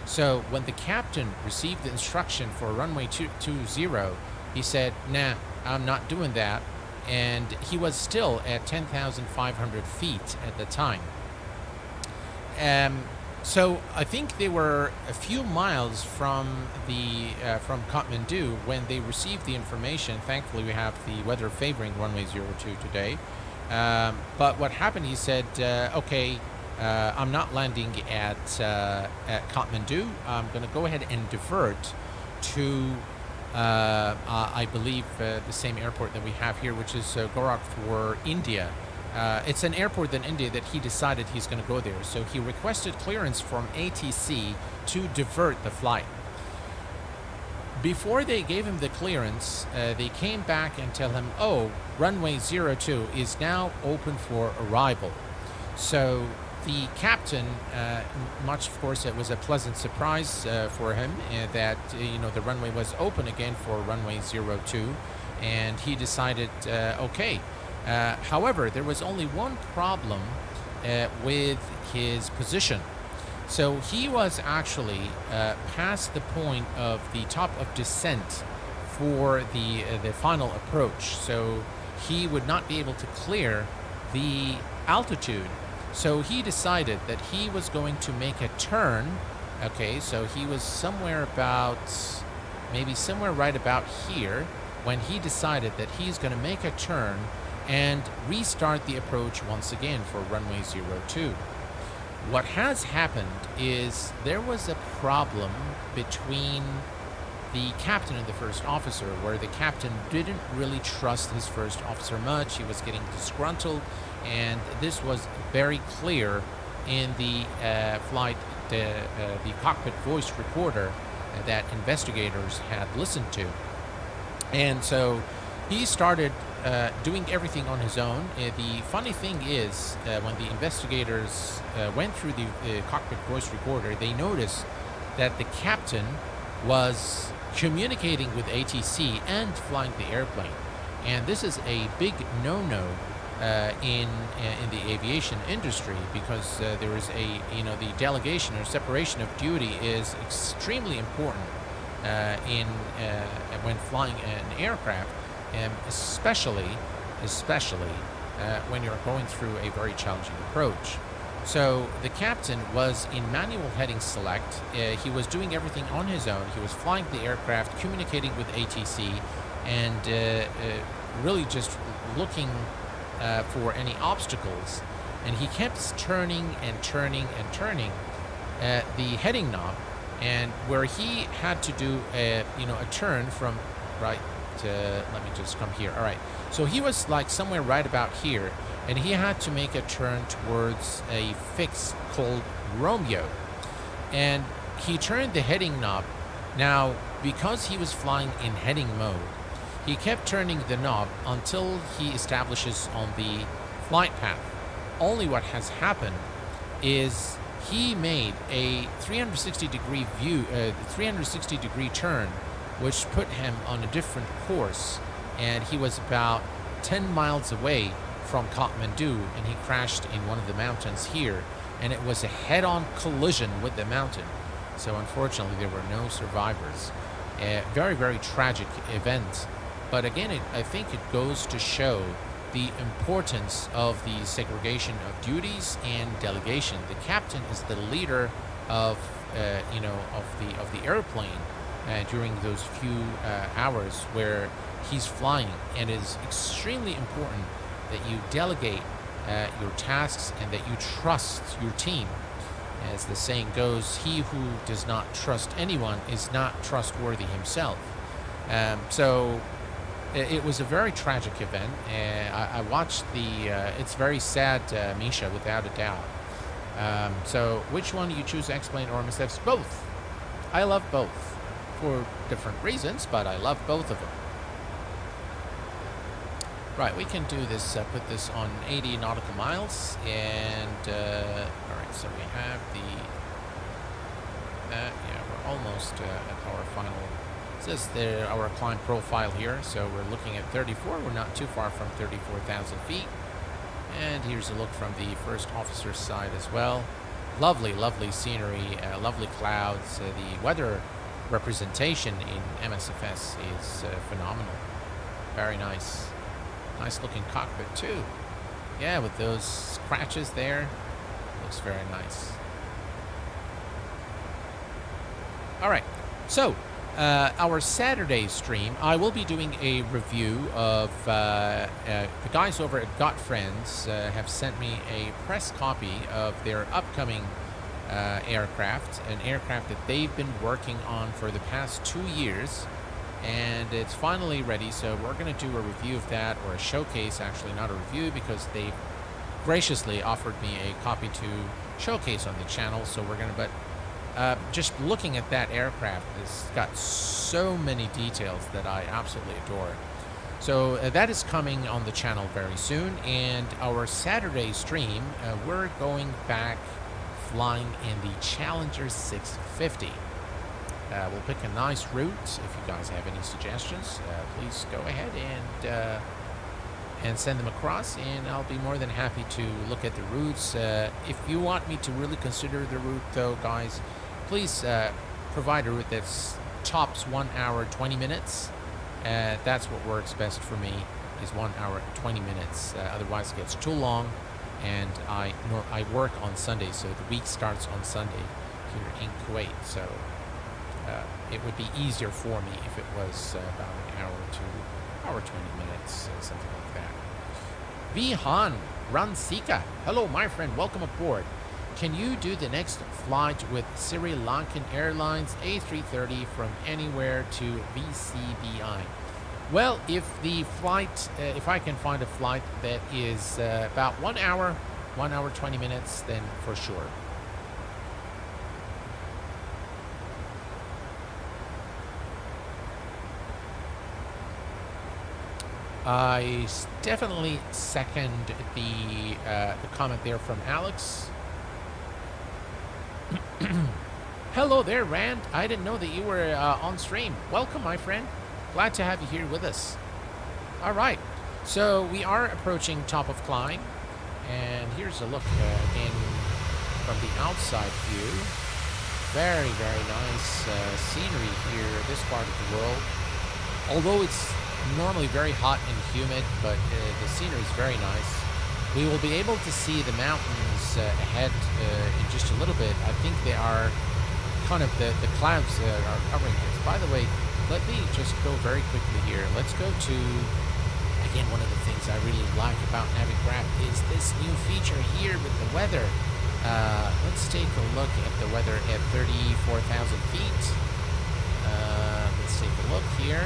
So when the captain received the instruction for runway 20, he said, nah, I'm not doing that, and he was still at 10,500 feet at the time. So I think they were a few miles from Kathmandu when they received the information. Thankfully, we have the weather favoring runway 02 today. But what happened? He said, "Okay, I'm not landing at Kathmandu. I'm going to go ahead and divert to." I believe the same airport that we have here, which is Gorakhpur, India. It's an airport in India that he decided he's going to go there. So he requested clearance from ATC to divert the flight. Before they gave him the clearance, they came back and tell him, oh, runway 02 is now open for arrival. So the captain, of course, it was a pleasant surprise for him that the runway was open again for runway 02, and he decided, okay. However, there was only one problem with his position. So he was actually past the point of the top of descent for the final approach. So he would not be able to clear the altitude. So he decided that he was going to make a turn. Okay, so he was somewhere right about here when he decided that he's going to make a turn and restart the approach once again for runway 02. What has happened is there was a problem between the captain and the first officer, where the captain didn't really trust his first officer much. He was getting disgruntled, and this was very clear in the flight, the cockpit voice recorder that investigators had listened to. And so he started doing everything on his own. The funny thing is, when the investigators went through the cockpit voice recorder, they noticed that the captain was communicating with ATC and flying the airplane. And this is a big no-no in the aviation industry, because there is the delegation or separation of duty is extremely important when flying an aircraft, especially when you're going through a very challenging approach. So the captain was in manual heading select. He was doing everything on his own. He was flying the aircraft, communicating with ATC, and really just looking for any obstacles, and he kept turning and turning and turning the heading knob, and where he had to do a turn from right to, let me just come here. All right, so he was like somewhere right about here, and he had to make a turn towards a fix called Romeo, and he turned the heading knob. Now, because he was flying in heading mode, he kept turning the knob until he establishes on the flight path. Only what has happened is he made a 360 degree turn, which put him on a different course, and he was about 10 miles away from Kathmandu, and he crashed in one of the mountains here, and it was a head-on collision with the mountain. So unfortunately, there were no survivors. A very, very tragic event. But again, I think it goes to show the importance of the segregation of duties and delegation. The captain is the leader of the airplane during those few hours where he's flying, and it is extremely important that you delegate your tasks and that you trust your team. As the saying goes, he who does not trust anyone is not trustworthy himself. So it was a very tragic event. I watched it's very sad, Misha, without a doubt. So which one do you choose, X-Plane or MSFS? Both. I love both for different reasons, but I love both of them. Right, we can do this, put this on 80 nautical miles, and, alright, so we have yeah, we're almost at our final, it says our climb profile here, so we're looking at 34, we're not too far from 34,000 feet, and here's a look from the first officer's side as well. Lovely, lovely scenery, lovely clouds, the weather representation in MSFS is phenomenal, very nice. Nice looking cockpit too. Yeah, with those scratches there. Looks very nice. Alright, so our Saturday stream, I will be doing a review of the guys over at Got Friends have sent me a press copy of their upcoming aircraft, an aircraft that they've been working on for the past 2 years. And it's finally ready, so we're going to do a review of that, or a showcase, actually, not a review, because they've graciously offered me a copy to showcase on the channel. So we're going to, but just looking at that aircraft, it's got so many details that I absolutely adore. So that is coming on the channel very soon, and our Saturday stream, we're going back flying in the Challenger 650. We'll pick a nice route. If you guys have any suggestions, please go ahead and send them across, and I'll be more than happy to look at the routes. If you want me to really consider the route, though, guys, please provide a route that's tops 1 hour 20 minutes. That's what works best for me, is 1 hour 20 minutes. Otherwise, it gets too long, and I work on Sunday, so the week starts on Sunday here in Kuwait. So it would be easier for me if it was about an hour to hour 20 minutes, something like that. Vihan Ransika, hello my friend, welcome aboard. Can you do the next flight with Sri Lankan Airlines A330 from anywhere to VCBI? Well, if the flight, if I can find a flight that is about 1 hour 20 minutes, then for sure. I definitely second the comment there from Alex. Hello there, Rand. I didn't know that you were on stream. Welcome, my friend. Glad to have you here with us. All right. So we are approaching top of climb. And here's a look again from the outside view. Very, very nice scenery here, this part of the world. Although it's normally very hot and humid, but the scenery is very nice. We will be able to see the mountains ahead in just a little bit. I think they are kind of the clouds are covering this. By the way, let me just go very quickly here. Let's go to, I Again, one of the things I really like about Navigraph is this new feature here with the weather. Let's take a look at the weather at 34,000 feet. Let's take a look here.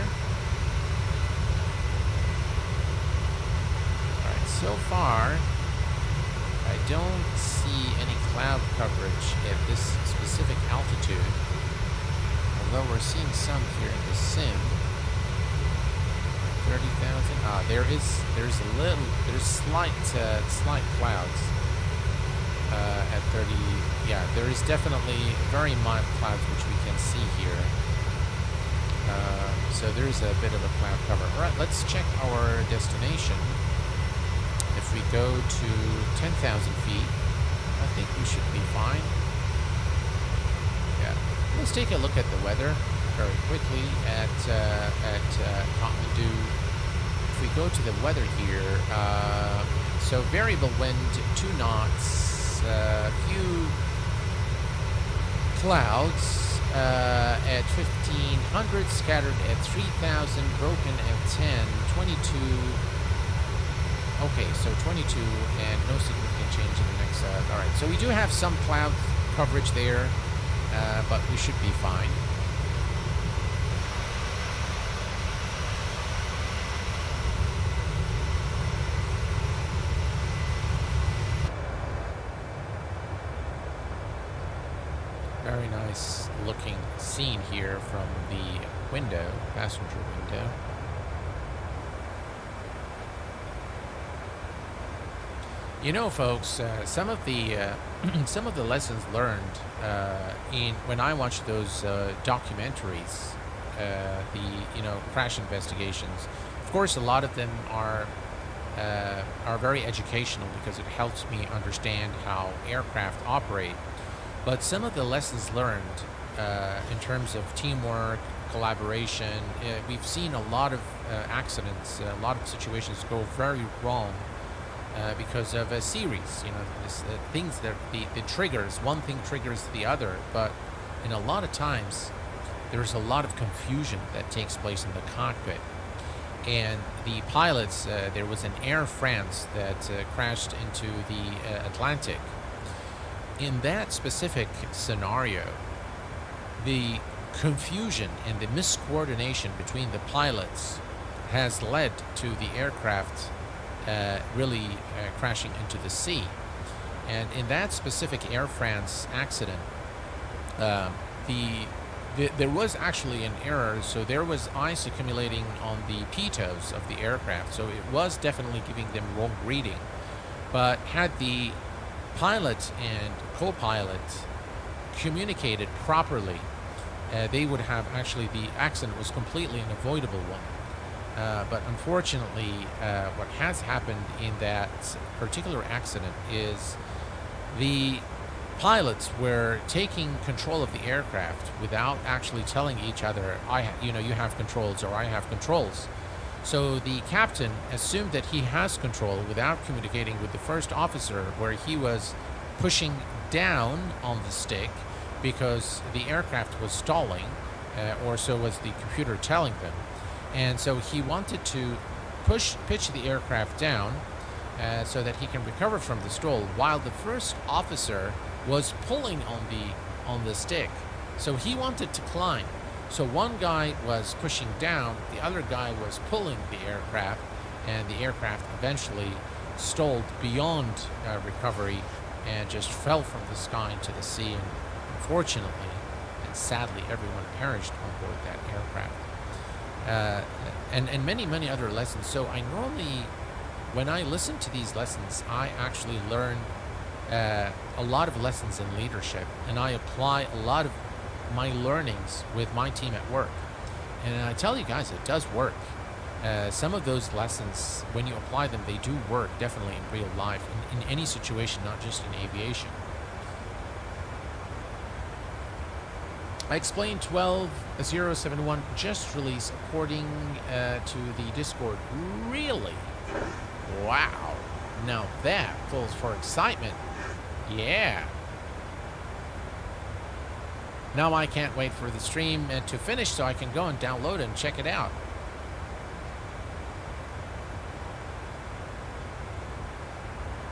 Alright, so far, I don't see any cloud coverage at this specific altitude. Although we're seeing some here in the sim. 30,000. There's slight clouds at 30. Yeah, there is definitely very mild clouds which we can see here. So there's a bit of a cloud cover. All right, let's check our destination. If we go to 10,000 feet, I think we should be fine. Yeah, let's take a look at the weather very quickly at Kathmandu. If we go to the weather here, so variable wind 2 knots, few clouds at 1500, scattered at 3000, broken at 10, 22. Okay, so 22 and no significant change in the next. All right, so we do have some cloud coverage there, but we should be fine. Very nice looking scene here from the window, passenger window. You know, folks, some of the lessons learned when I watch those documentaries, the crash investigations. Of course, a lot of them are very educational because it helps me understand how aircraft operate. But some of the lessons learned in terms of teamwork, collaboration, we've seen a lot of accidents, a lot of situations go very wrong because of a series. Things that the triggers, one thing triggers the other. But in a lot of times, there's a lot of confusion that takes place in the cockpit. And the pilots, there was an Air France that crashed into the Atlantic. In that specific scenario, the confusion and the miscoordination between the pilots has led to the aircraft really crashing into the sea. And in that specific Air France accident, there was actually an error, so there was ice accumulating on the pitos of the aircraft, so it was definitely giving them wrong reading. But had the pilot and co-pilot communicated properly, they would have the accident was completely an avoidable one. But unfortunately, what has happened in that particular accident is the pilots were taking control of the aircraft without actually telling each other, you have controls or I have controls. So the captain assumed that he has control without communicating with the first officer, where he was pushing down on the stick because the aircraft was stalling, or so was the computer telling them. And so he wanted to pitch the aircraft down so that he can recover from the stall, while the first officer was pulling on the stick. So he wanted to climb. So one guy was pushing down, the other guy was pulling the aircraft, and the aircraft eventually stalled beyond recovery and just fell from the sky into the sea. And unfortunately, and sadly, everyone perished on board that aircraft. And many, many other lessons. So I normally, when I listen to these lessons, I actually learn a lot of lessons in leadership, and I apply a lot of my learnings with my team at work. And I tell you guys, it does work. Some of those lessons, when you apply them, they do work definitely in real life, in any situation, not just in aviation. I explained 12071 just released according to the Discord. Really? Wow. Now that calls for excitement. Yeah. Now I can't wait for the stream to finish so I can go and download it and check it out.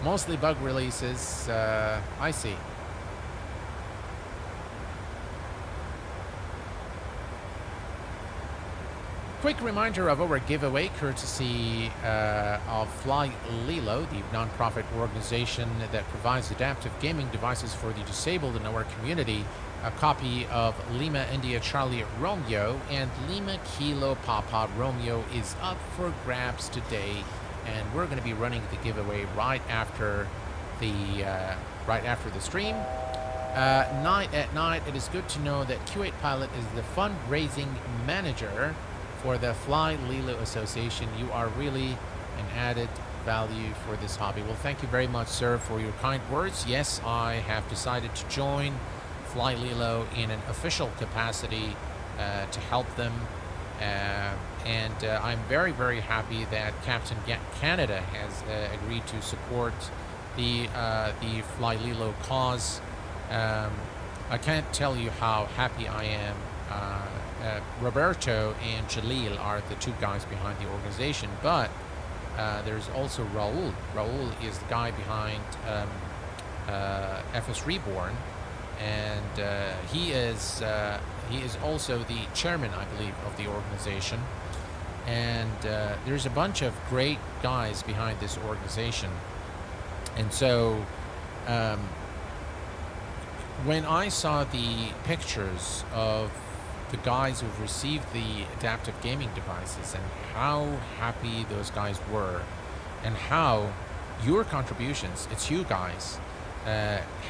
Mostly bug releases. I see. Quick reminder of our giveaway, courtesy of FlyLillo, the non-profit organization that provides adaptive gaming devices for the disabled in our community. A copy of Lima India Charlie Romeo and Lima Kilo Papa Romeo is up for grabs today, and we're going to be running the giveaway right after the stream. Night at night, it is good to know that Q8 Pilot is the fundraising manager for the FlyLillo Association. You are really an added value for this hobby. Well, thank you very much, sir, for your kind words. Yes, I have decided to join FlyLillo in an official capacity to help them, and I'm very, very happy that Captain Canada has agreed to support the FlyLillo cause. I can't tell you how happy I am. Roberto and Jalil are the two guys behind the organization, but there's also Raul. Raul is the guy behind FS Reborn, and he is also the chairman, I believe, of the organization. And there's a bunch of great guys behind this organization, and so when I saw the pictures of the guys who've received the adaptive gaming devices and how happy those guys were, and how your contributions, it's you guys,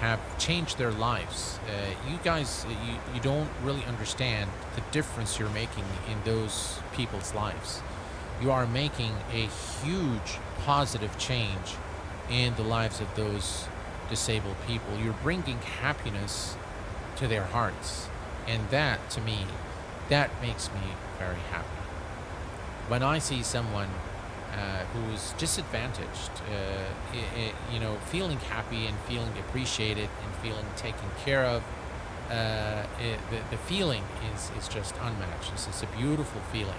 have changed their lives. You guys, you don't really understand the difference you're making in those people's lives. You are making a huge positive change in the lives of those disabled people. You're bringing happiness to their hearts. And that, to me, that makes me very happy. When I see someone who is disadvantaged, feeling happy and feeling appreciated and feeling taken care of, the feeling is just unmatched. This is a beautiful feeling.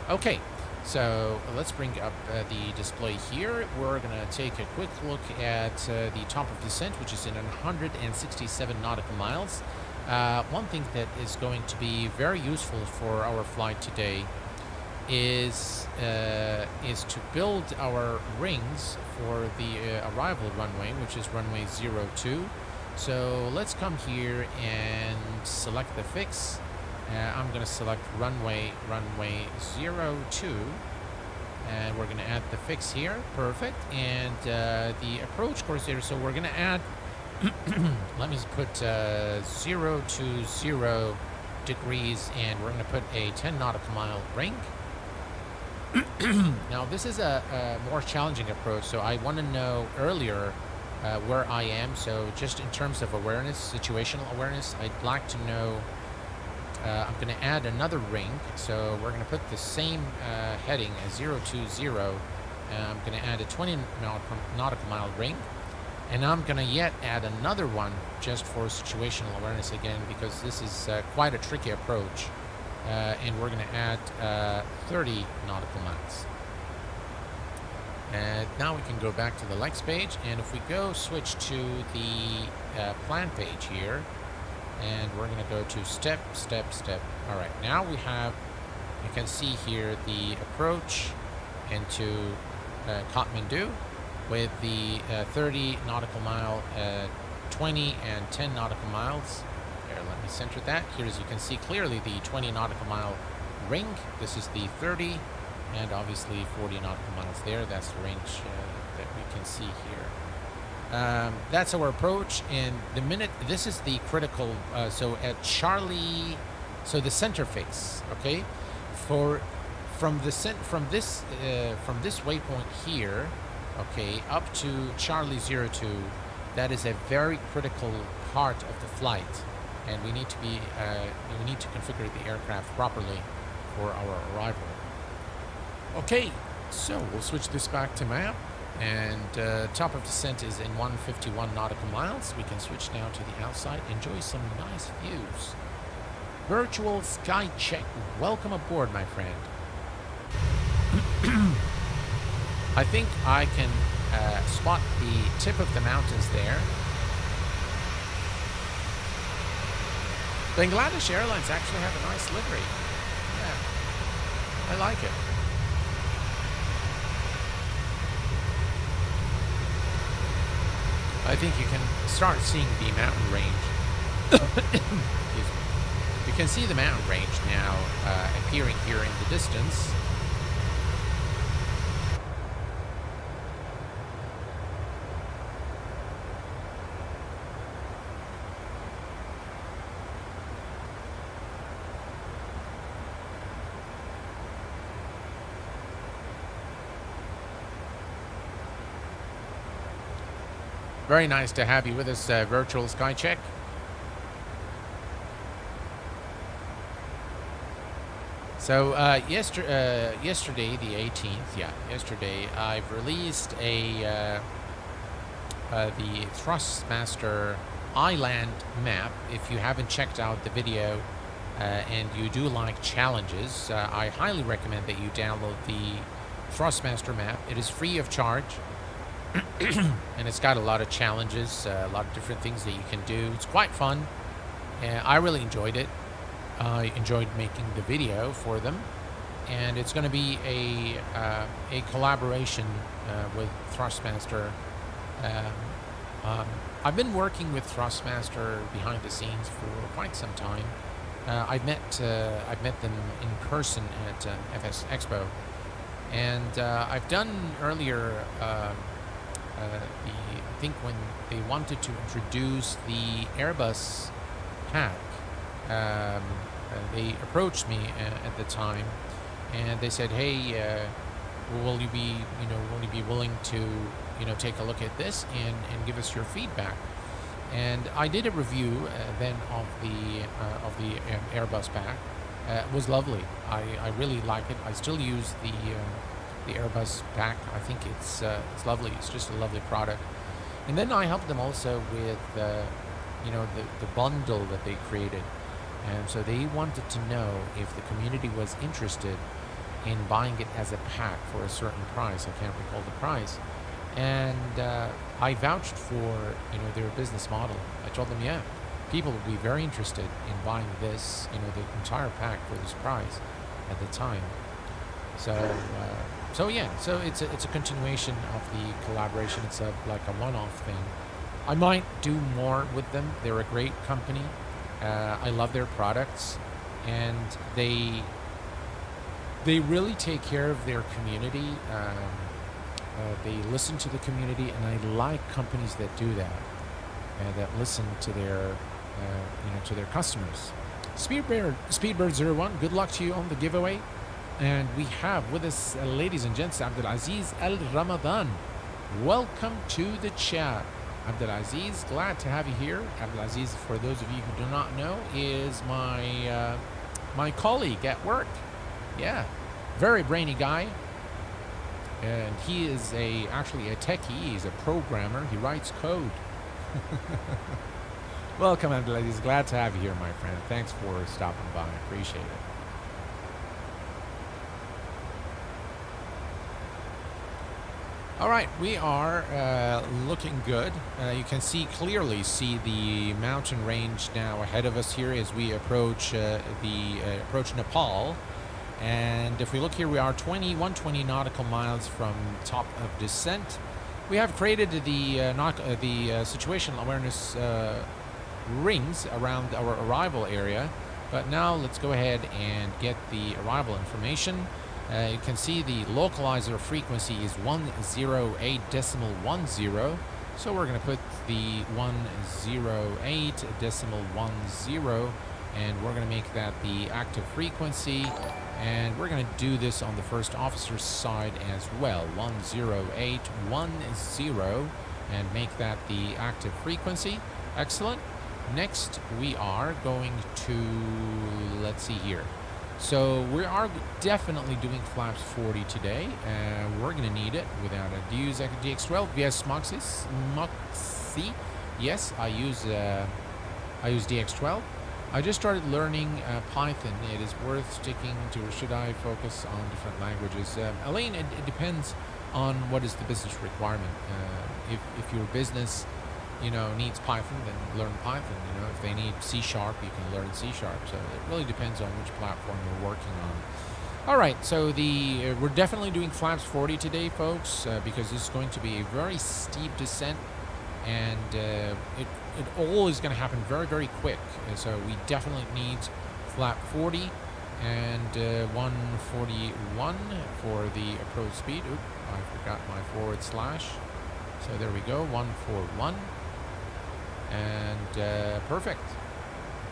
Okay, so let's bring up the display here. We're going to take a quick look at the top of descent, which is in 167 nautical miles. One thing that is going to be very useful for our flight today is to build our rings for the arrival runway, which is runway 02. So let's come here and select the fix. I'm going to select runway 02, and we're going to add the fix here. Perfect. And the approach course here, so we're going to add let me put 0 to 0 degrees, and we're going to put a 10 nautical mile ring. Now this is a more challenging approach, so I want to know earlier where I am. So just in terms of awareness, situational awareness, I'd like to know. I'm going to add another ring, so we're going to put the same heading as 020. I'm going to add a 20 nautical mile ring. And I'm going to yet add another one just for situational awareness again, because this is quite a tricky approach. And we're going to add 30 nautical miles. And now we can go back to the Lex page. And if we go switch to the plan page here, and we're going to go to step. All right, now we have, you can see here the approach into Kathmandu, with the 30 nautical mile, 20 and 10 nautical miles. There, let me center that. Here, as you can see clearly, the 20 nautical mile ring. This is the 30, and obviously 40 nautical miles there. That's the range that we can see here. That's our approach. And the minute, this is the critical, so at Charlie, so the center fix, okay? From this waypoint here, okay, up to Charlie 02, that is a very critical part of the flight, and we need to be we need to configure the aircraft properly for our arrival. Okay, so we'll switch this back to map, and top of descent is in 151 nautical miles. We can switch now to the outside, enjoy some nice views. Virtual sky check. Welcome aboard, my friend. I think I can spot the tip of the mountains there. Bangladesh Airlines actually have a nice livery. Yeah, I like it. I think you can start seeing the mountain range. Excuse me. You can see the mountain range now appearing here in the distance. Very nice to have you with us, Virtual Sky Check. So yesterday, the 18th, yesterday, I've released the Thrustmaster Island map. If you haven't checked out the video and you do like challenges, I highly recommend that you download the Thrustmaster map. It is free of charge. And it's got a lot of challenges, a lot of different things that you can do. It's quite fun. I really enjoyed it. I enjoyed making the video for them, and it's going to be a collaboration with Thrustmaster. I've been working with Thrustmaster behind the scenes for quite some time. I've met them in person at FS Expo, and I've done earlier. I think when they wanted to introduce the Airbus pack, they approached me at the time, and they said, "Hey, will you be willing to, take a look at this and give us your feedback?" And I did a review then of the Airbus pack. It was lovely. I really like it. I still use the Airbus pack. I think it's lovely. It's just a lovely product. And then I helped them also with the bundle that they created, and so they wanted to know if the community was interested in buying it as a pack for a certain price. I can't recall the price, and I vouched for their business model. I told them, yeah, people would be very interested in buying this, the entire pack for this price at the time. So it's a continuation of the collaboration. It's like a one-off thing. I might do more with them. They're a great company. I love their products, and they really take care of their community. They listen to the community, and I like companies that do that, that listen to their to their customers. Speedbird01, good luck to you on the giveaway. And we have with us, ladies and gents, Abdulaziz Al Ramadan. Welcome to the chat. Abdulaziz, glad to have you here. Abdulaziz, for those of you who do not know, is my colleague at work. Yeah, very brainy guy. And he is actually a techie. He's a programmer. He writes code. Welcome, Abdulaziz. Glad to have you here, my friend. Thanks for stopping by. I appreciate it. All right, we are looking good. You can clearly see the mountain range now ahead of us here as we approach approach Nepal. And if we look here, we are 120 nautical miles from top of descent. We have created the situational awareness rings around our arrival area. But now let's go ahead and get the arrival information. You can see the localizer frequency is 108.10, so we're going to put the 108.10, and we're going to make that the active frequency, and we're going to do this on the first officer's side as well, 108.10, and make that the active frequency. Excellent. Next we are going to, let's see here. So we are definitely doing flaps 40 today. We're going to need it without it. Do you use DX12? Yes, Moxie. Yes, I use DX12. I just started learning Python. It is worth sticking to, or should I focus on different languages? Elaine, it depends on what is the business requirement. If your business, needs Python, then learn Python. If they need C#, you can learn C#. So it really depends on which platform you're working on. All right, so we're definitely doing flaps 40 today, folks, because this is going to be a very steep descent, and it all is going to happen very, very quick. So we definitely need flap 40 and 141 for the approach speed. Oop, I forgot my /. So there we go, 141. And perfect.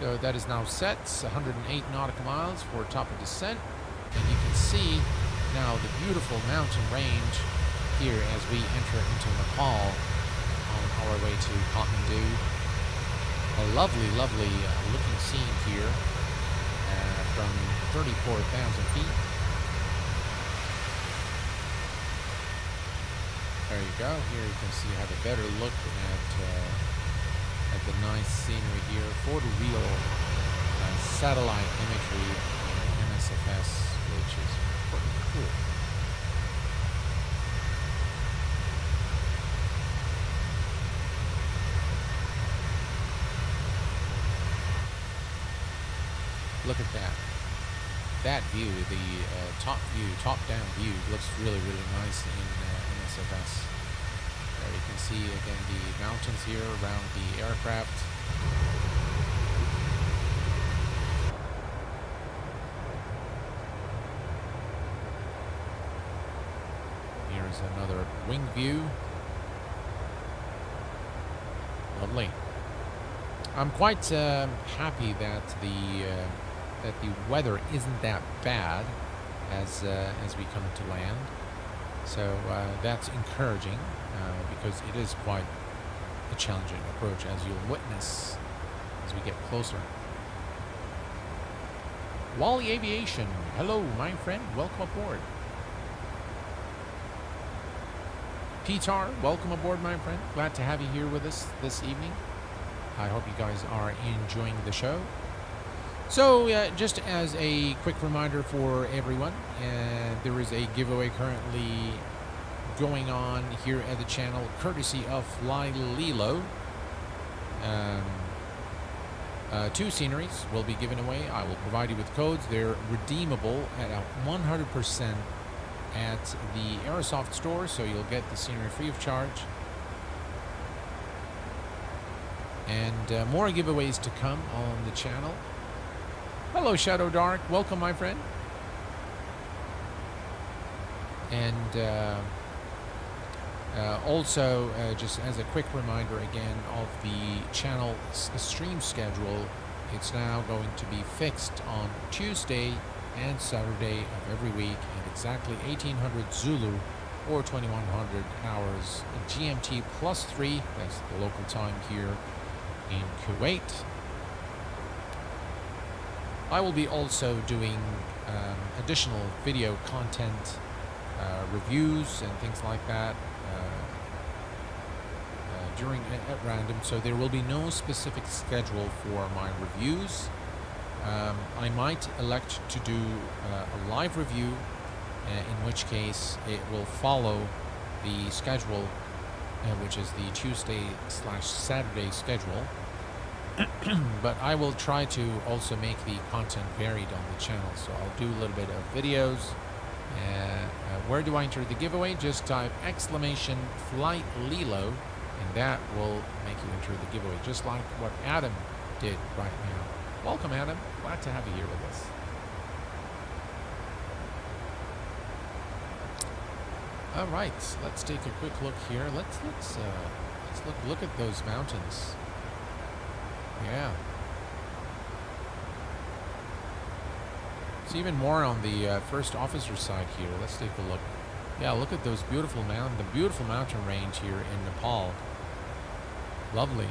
So that is now set, 108 nautical miles for top of descent. And you can see now the beautiful mountain range here as we enter into Nepal on our way to Kathmandu. A lovely, lovely looking scene here from 34,000 feet. There you go. Here you can see you have a better look at the nice scenery here. Photoreal satellite imagery in MSFS, which is pretty cool. Look at that. That view, the top-down view, looks really, really nice in MSFS. There you can see, again, the mountains here around the aircraft. Here's another wing view. Lovely. I'm quite happy that the weather isn't that bad as we come into land. So that's encouraging because it is quite a challenging approach, as you'll witness as we get closer. Wally Aviation, hello, my friend, welcome aboard. Petar, welcome aboard, my friend. Glad to have you here with us this evening. I hope you guys are enjoying the show. So, just as a quick reminder for everyone, there is a giveaway currently going on here at the channel, courtesy of FlyLillo. 2 sceneries will be given away. I will provide you with codes. They're redeemable at 100% at the Aerosoft store, so you'll get the scenery free of charge. And more giveaways to come on the channel. Hello, Shadow Dark. Welcome, my friend. And also, just as a quick reminder again of the channel stream schedule, it's now going to be fixed on Tuesday and Saturday of every week at exactly 1800 Zulu or 2100 hours GMT +3. That's the local time here in Kuwait. I will be also doing additional video content, reviews and things like that at random, so there will be no specific schedule for my reviews. I might elect to do a live review, in which case it will follow the schedule, which is the Tuesday/Saturday schedule. But I will try to also make the content varied on the channel, so I'll do a little bit of videos. Where do I enter the giveaway? Just type !FlyLillo, and that will make you enter the giveaway, just like what Adam did right now. Welcome, Adam. Glad to have you here with us. All right, let's take a quick look here. Let's look at those mountains. Yeah. It's even more on the first officer side here. Let's take a look. Yeah, look at those beautiful the beautiful mountain range here in Nepal. Lovely.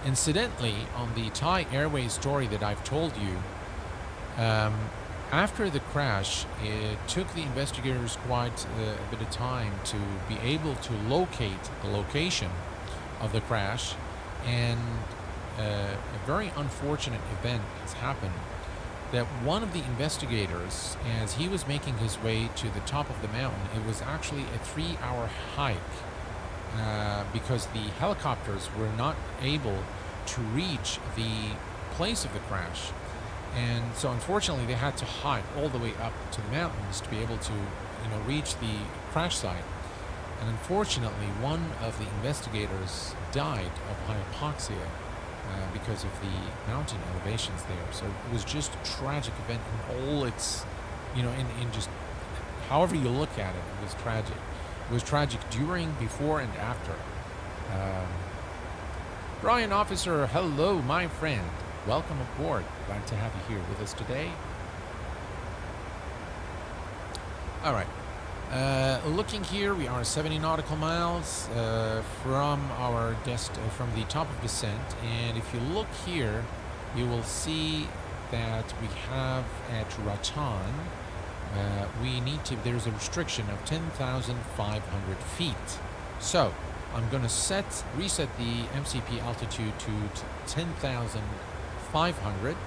Incidentally, on the Thai Airways story that I've told you, after the crash, it took the investigators quite a bit of time to be able to locate the location of the crash, and a very unfortunate event has happened. that one of the investigators, as he was making his way to the top of the mountain, it was actually a 3-hour hike because the helicopters were not able to reach the place of the crash. And so unfortunately they had to hike all the way up to the mountains to be able to, reach the crash site. And unfortunately, one of the investigators died of hypoxia because of the mountain elevations there. So it was just a tragic event in all its, in just however you look at it, it was tragic. It was tragic during, before, and after. Brian Officer, hello, my friend. Welcome aboard. Glad to have you here with us today. All right. Looking here, we are 70 nautical miles from our from the top of descent, and if you look here, you will see that we have at Ratan, there's a restriction of 10,500 feet. So I'm going to reset the MCP altitude to 10,500.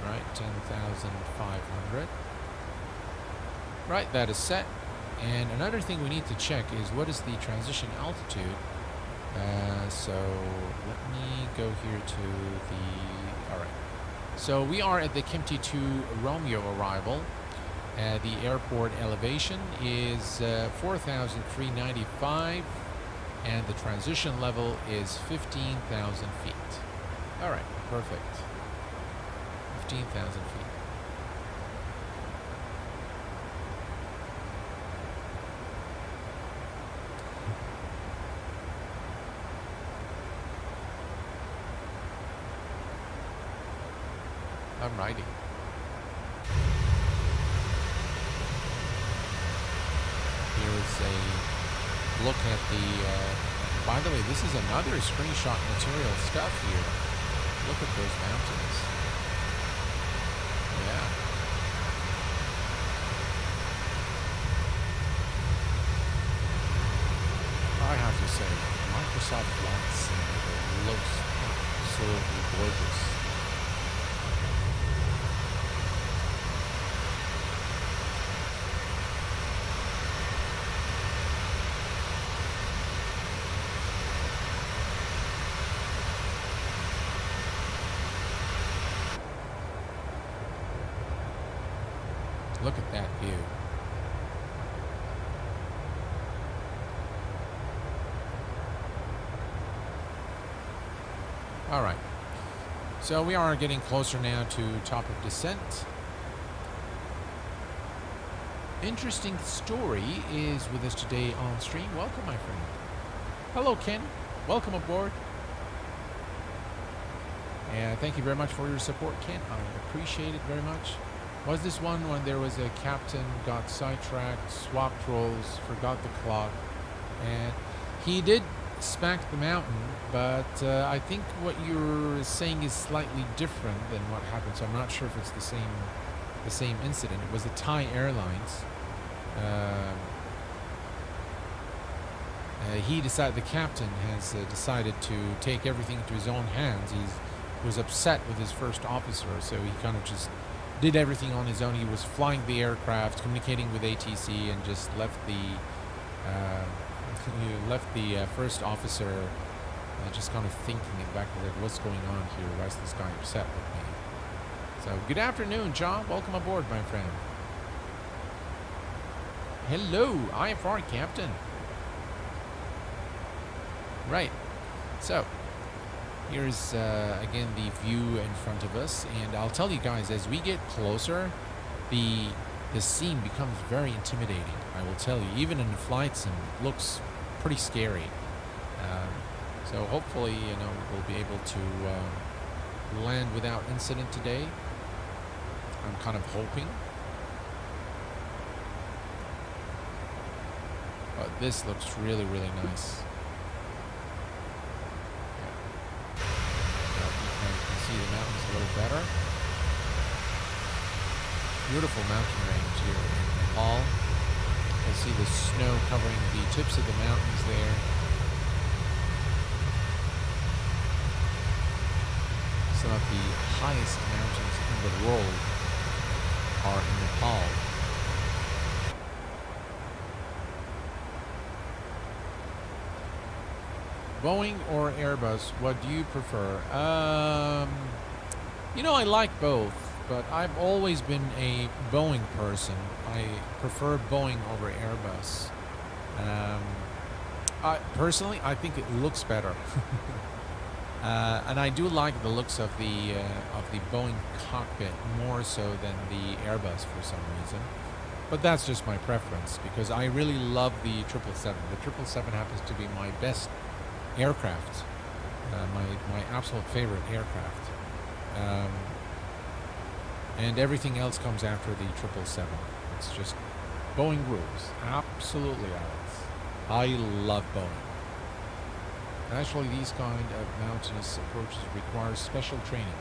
Right, 10,500. Right, that is set. And another thing we need to check is what is the transition altitude. So let me go here to the... Alright. So we are at the Kimti 2 Romeo arrival. The airport elevation is 4,395 and the transition level is 15,000 feet. Alright, perfect. 15,000 feet. Alrighty. Here's a look at the, by the way, this is another screenshot material stuff here. Look at those mountains. Yeah. I have to say, Microsoft Flight Sim looks absolutely gorgeous. Look at that view. All right. So we are getting closer now to top of descent. Interesting story is with us today on stream. Welcome, my friend. Hello, Ken. Welcome aboard. And thank you very much for your support, Ken. I appreciate it very much. Was this one when there was a captain got sidetracked, swapped roles, forgot the clock, and he did smack the mountain, but I think what you're saying is slightly different than what happened, so I'm not sure if it's the same incident. It was the Thai Airlines. The captain has decided to take everything into his own hands. He was upset with his first officer, so he kind of just did everything on his own. He was flying the aircraft, communicating with ATC, and just left the first officer just kind of thinking in the back of his head, what's going on here? Why is this guy upset with me? So, good afternoon, John. Welcome aboard, my friend. Hello, IFR Captain. Right. So, here's again the view in front of us, and I'll tell you guys, as we get closer, the scene becomes very intimidating. I will tell you, even in the flight sim, it looks pretty scary. So hopefully, we'll be able to land without incident today. I'm kind of hoping. But this looks really, really nice. See the mountains a little better. Beautiful mountain range here in Nepal. You see the snow covering the tips of the mountains there. some of the highest mountains in the world are in Nepal. Boeing or Airbus, what do you prefer? You know, I like both, but I've always been a Boeing person. I prefer Boeing over Airbus. Personally, I think it looks better. And I do like the looks of the Boeing cockpit more so than the Airbus for some reason. But that's just my preference, because I really love the 777. The 777 happens to be my best aircraft, my absolute favorite aircraft. And everything else comes after the 777. It's just Boeing rules. Absolutely, Alex. I love Boeing. Actually, these kind of mountainous approaches require special training.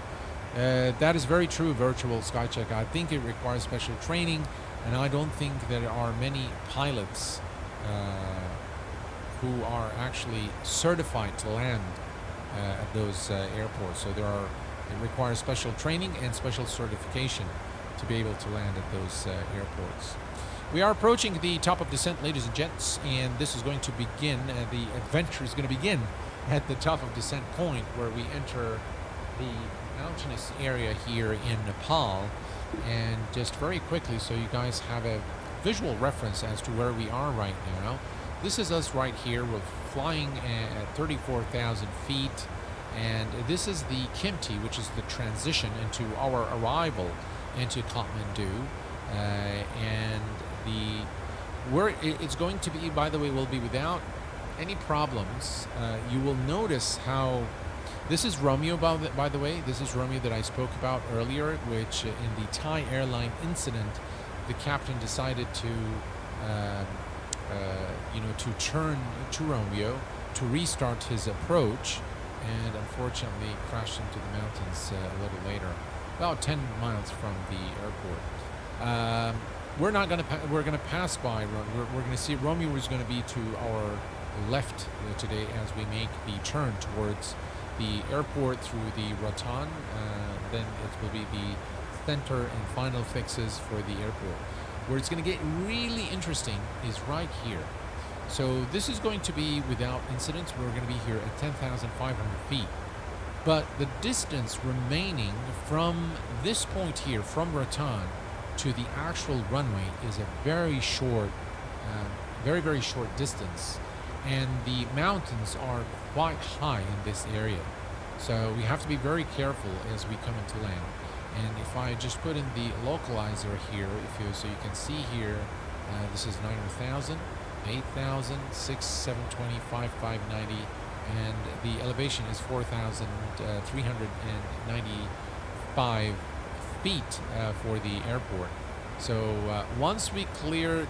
That is very true, Virtual Skycheck. I think it requires special training, and I don't think there are many pilots who are actually certified to land at those airports. So it requires special training and special certification to be able to land at those airports. We are approaching the top of descent, ladies and gents, and this is going to begin, the adventure is going to begin at the top of descent point, where we enter the mountainous area here in Nepal. And just very quickly, so you guys have a visual reference as to where we are right now. This is us right here. We're flying at 34,000 feet, and this is the Kimti, which is the transition into our arrival into Kathmandu. And where it's going to be, by the way, will be without any problems. You will notice how this is Romeo, by the way. This is Romeo that I spoke about earlier, which in the Thai airline incident, the captain decided to to turn to Romeo to restart his approach, and unfortunately crashed into the mountains a little later, about 10 miles from the airport. We're not going to. We're going to pass by. We're going to see Romeo is going to be to our left today as we make the turn towards the airport through the Ratan. Then it will be the center and final fixes for the airport. Where it's going to get really interesting is right here. So this is going to be without incidents. We're going to be here at 10,500 feet. But the distance remaining from this point here, from Ratan to the actual runway, is a very short, very short distance. And the mountains are quite high in this area. So we have to be very careful as we come into land. And if I just put in the localizer here, so you can see here, this is 9,000, 8,000, 6, 720, 5, 590, and the elevation is 4,395 feet for the airport. So once we clear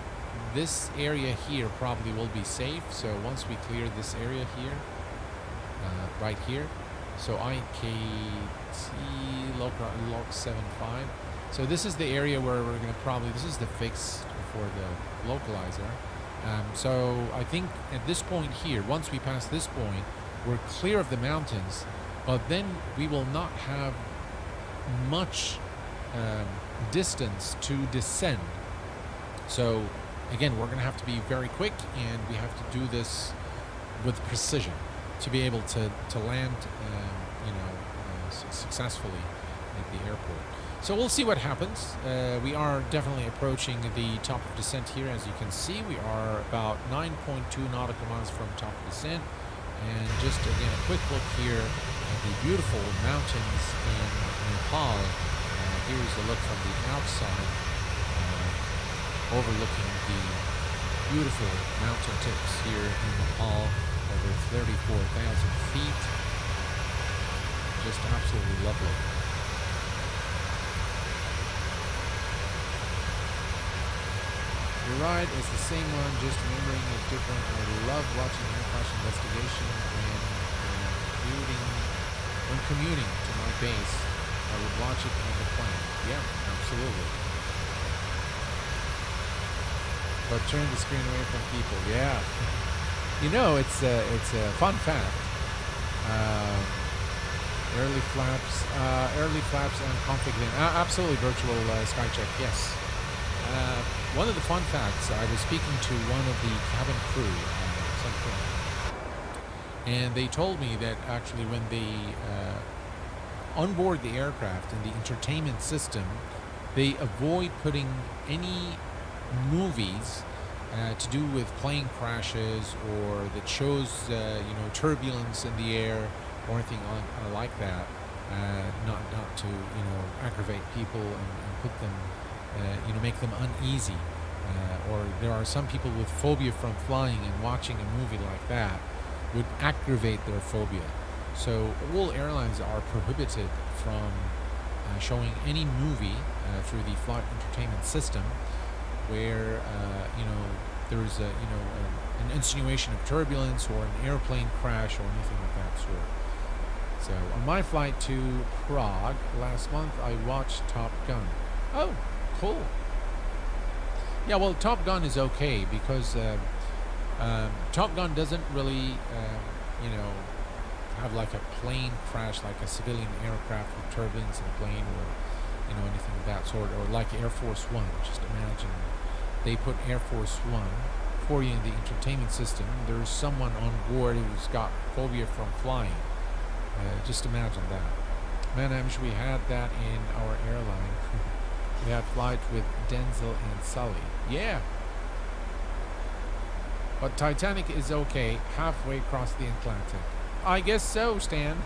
this area here, probably will be safe. So once we clear this area here, right here, so IKT log 75. So this is the area where we're going to probably, this is the fix for the localizer. So I think at this point here, once we pass this point, we're clear of the mountains, but then we will not have much distance to descend. So again, we're going to have to be very quick, and we have to do this with precision to be able to land successfully at the airport. So we'll see what happens. We are definitely approaching the top of descent here. As you can see, we are about 9.2 nautical miles from top of descent. And just again, a quick look here at the beautiful mountains in Nepal. Here's a look from the outside, overlooking the beautiful mountain tips here in Nepal, over 34,000 feet. Just absolutely lovely. Your ride is the same one, just remembering it's different. I love watching air crash investigation when commuting to my base. I would watch it on the plane. Yeah, absolutely. But turn the screen away from people. Yeah. You know, it's a fun fact. Early flaps and config then. Absolutely, virtual sky check. Yes. One of the fun facts, I was speaking to one of the cabin crew at some point, and they told me that actually when they onboard the aircraft in the entertainment system, they avoid putting any movies to do with plane crashes or that shows turbulence in the air or anything like that, not to aggravate people and put them make them uneasy, or there are some people with phobia from flying, and watching a movie like that would aggravate their phobia. So all airlines are prohibited from showing any movie through the flight entertainment system where there is an insinuation of turbulence or an airplane crash or anything of that sort. So on my flight to Prague last month, I watched Top Gun. Oh, cool. Yeah, well, Top Gun is okay because Top Gun doesn't really, have like a plane crash, like a civilian aircraft with turbulence in a plane, or anything of that sort, or like Air Force One. Just imagine they put Air Force One for you in the entertainment system. There's someone on board who's got phobia from flying. Just imagine that. Man, I wish we had that in our airline. We had flights with Denzel and Sully. Yeah. But Titanic is okay halfway across the Atlantic. I guess so, Stan.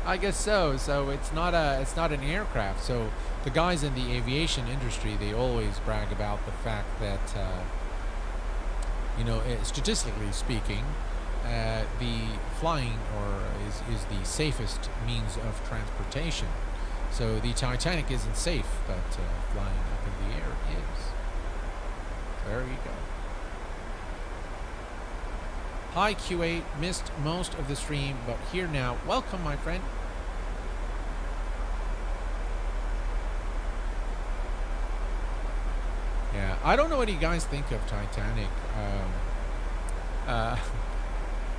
I guess so. So it's not an aircraft. So the guys in the aviation industry, they always brag about the fact that statistically speaking, the flying is the safest means of transportation. So the Titanic isn't safe, but flying up in the air is. There you go. Hi Q8, missed most of the stream, but here now. Welcome, my friend. Yeah, I don't know what you guys think of Titanic.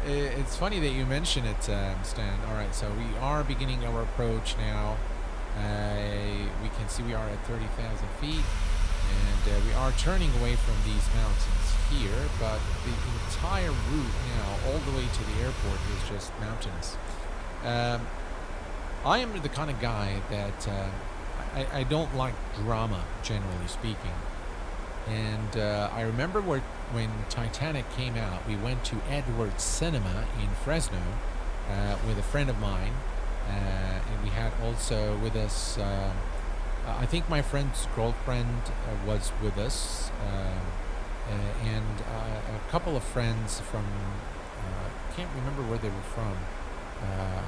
It's funny that you mention it, Stan. All right, so we are beginning our approach now. We can see we are at 30,000 feet, and we are turning away from these mountains here, but the entire route now, all the way to the airport, is just mountainous. I am the kind of guy that I don't like drama, generally speaking. And I remember when Titanic came out, we went to Edwards Cinema in Fresno with a friend of mine, and we had also with us, I think my friend's girlfriend was with us, and a couple of friends from, I can't remember where they were from. I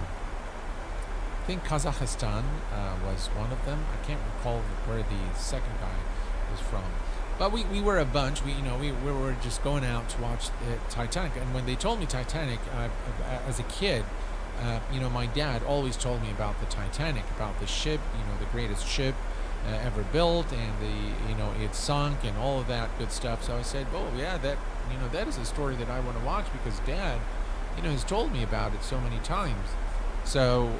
think Kazakhstan was one of them. I can't recall where the second guy was from. But we were a bunch. We were just going out to watch Titanic. And when they told me Titanic, as a kid, my dad always told me about the Titanic, about the ship, the greatest ship ever built, and it sunk and all of that good stuff. So I said, oh yeah, that is a story that I want to watch because Dad, has told me about it so many times. So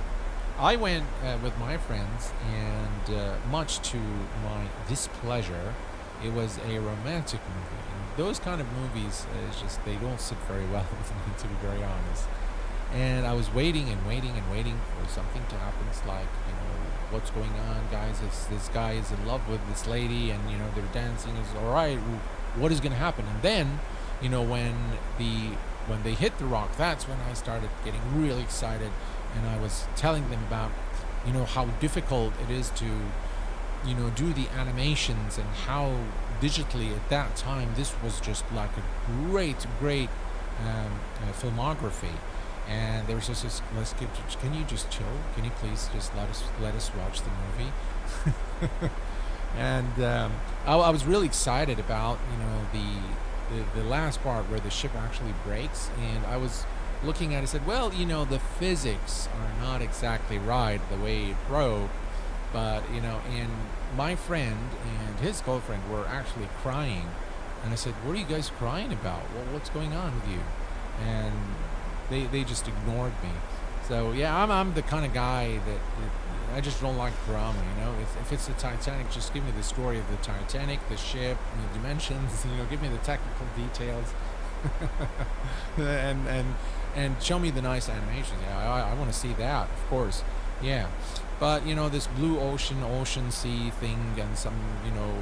I went with my friends, and much to my displeasure, it was a romantic movie. And those kind of movies, they don't sit very well with me, to be very honest. And I was waiting and waiting and waiting for something to happen. It's like, what's going on, guys? This guy is in love with this lady, and they're dancing. It's all right. What is going to happen? And then, when they hit the rock, that's when I started getting really excited, and I was telling them about, how difficult it is to, do the animations, and how digitally at that time this was just like a great filmography. And there was just can you just chill? Can you please just let us watch the movie? And I was really excited about the last part where the ship actually breaks, and I was looking at it and said, well, the physics are not exactly right the way it broke, but and my friend and his girlfriend were actually crying, and I said, what are you guys crying about? What's going on with you? And they just ignored me. So yeah, I'm the kind of guy that I just don't like drama, you know. If it's the Titanic, just give me the story of the Titanic, the ship, the dimensions. You know, give me the technical details, and show me the nice animations. Yeah, I want to see that, of course. Yeah, but you know, this blue ocean sea thing, and some, you know,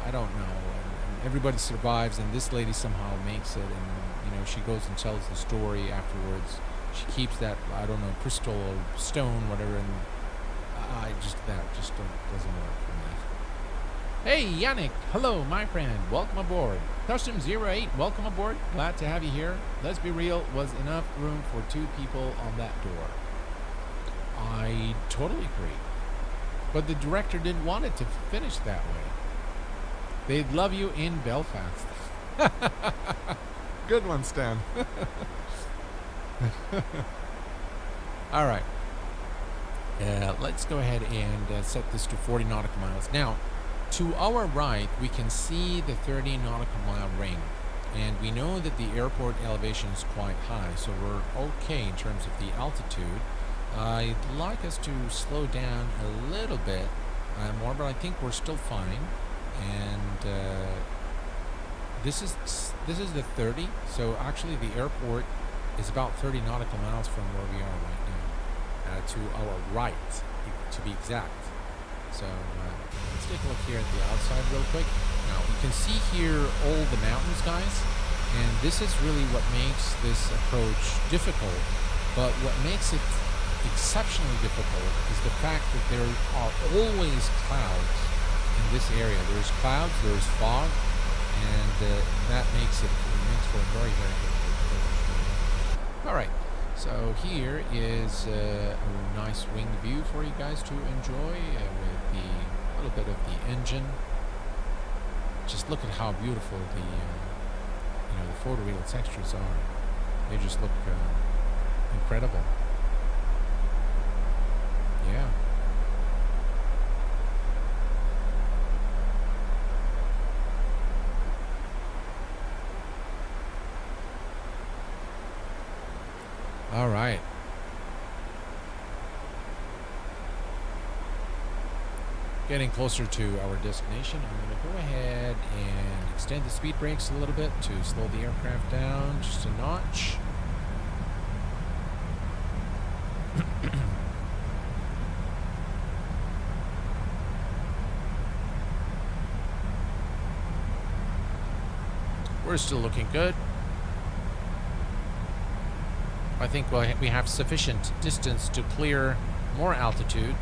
I don't know. And everybody survives, and this lady somehow makes it, and you know, she goes and tells the story afterwards. She keeps that, I don't know, crystal or stone, whatever, and that just doesn't work for me. Hey, Yannick, hello, my friend, welcome aboard. Custom 08, welcome aboard, glad to have you here. Let's be real, was enough room for 2 people on that door? I totally agree, but the director didn't want it to finish that way. They'd love you in Belfast. Good one, Stan. All right. Let's go ahead and set this to 40 nautical miles. Now, to our right, we can see the 30 nautical mile ring. And we know that the airport elevation is quite high, so we're okay in terms of the altitude. I'd like us to slow down a little bit more, but I think we're still fine. And this is the 30, so actually the airport is about 30 nautical miles from where we are right now, to our right, to be exact. So let's take a look here at the outside real quick. Now you can see here all the mountains, guys, and this is really what makes this approach difficult. But what makes it exceptionally difficult is the fact that there are always clouds in this area. There's clouds, there's fog, and that makes for a very, very difficult approach. All right, so here is a nice wing view for you guys to enjoy with the little bit of the engine. Just look at how beautiful the the photoreal textures are. They just look incredible. Yeah. All right. Getting closer to our destination, I'm going to go ahead and extend the speed brakes a little bit to slow the aircraft down just a notch. We're still looking good. I think we have sufficient distance to clear more altitude.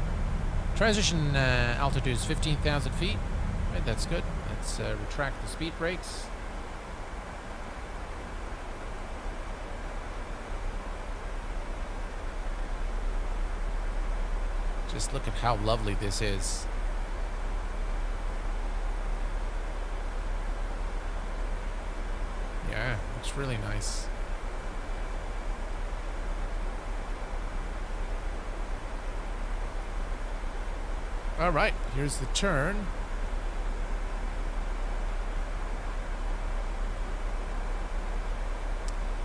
Transition altitude is 15,000 feet. Right, that's good. Let's retract the speed brakes. Just look at how lovely this is. Yeah, looks really nice. All right, here's the turn.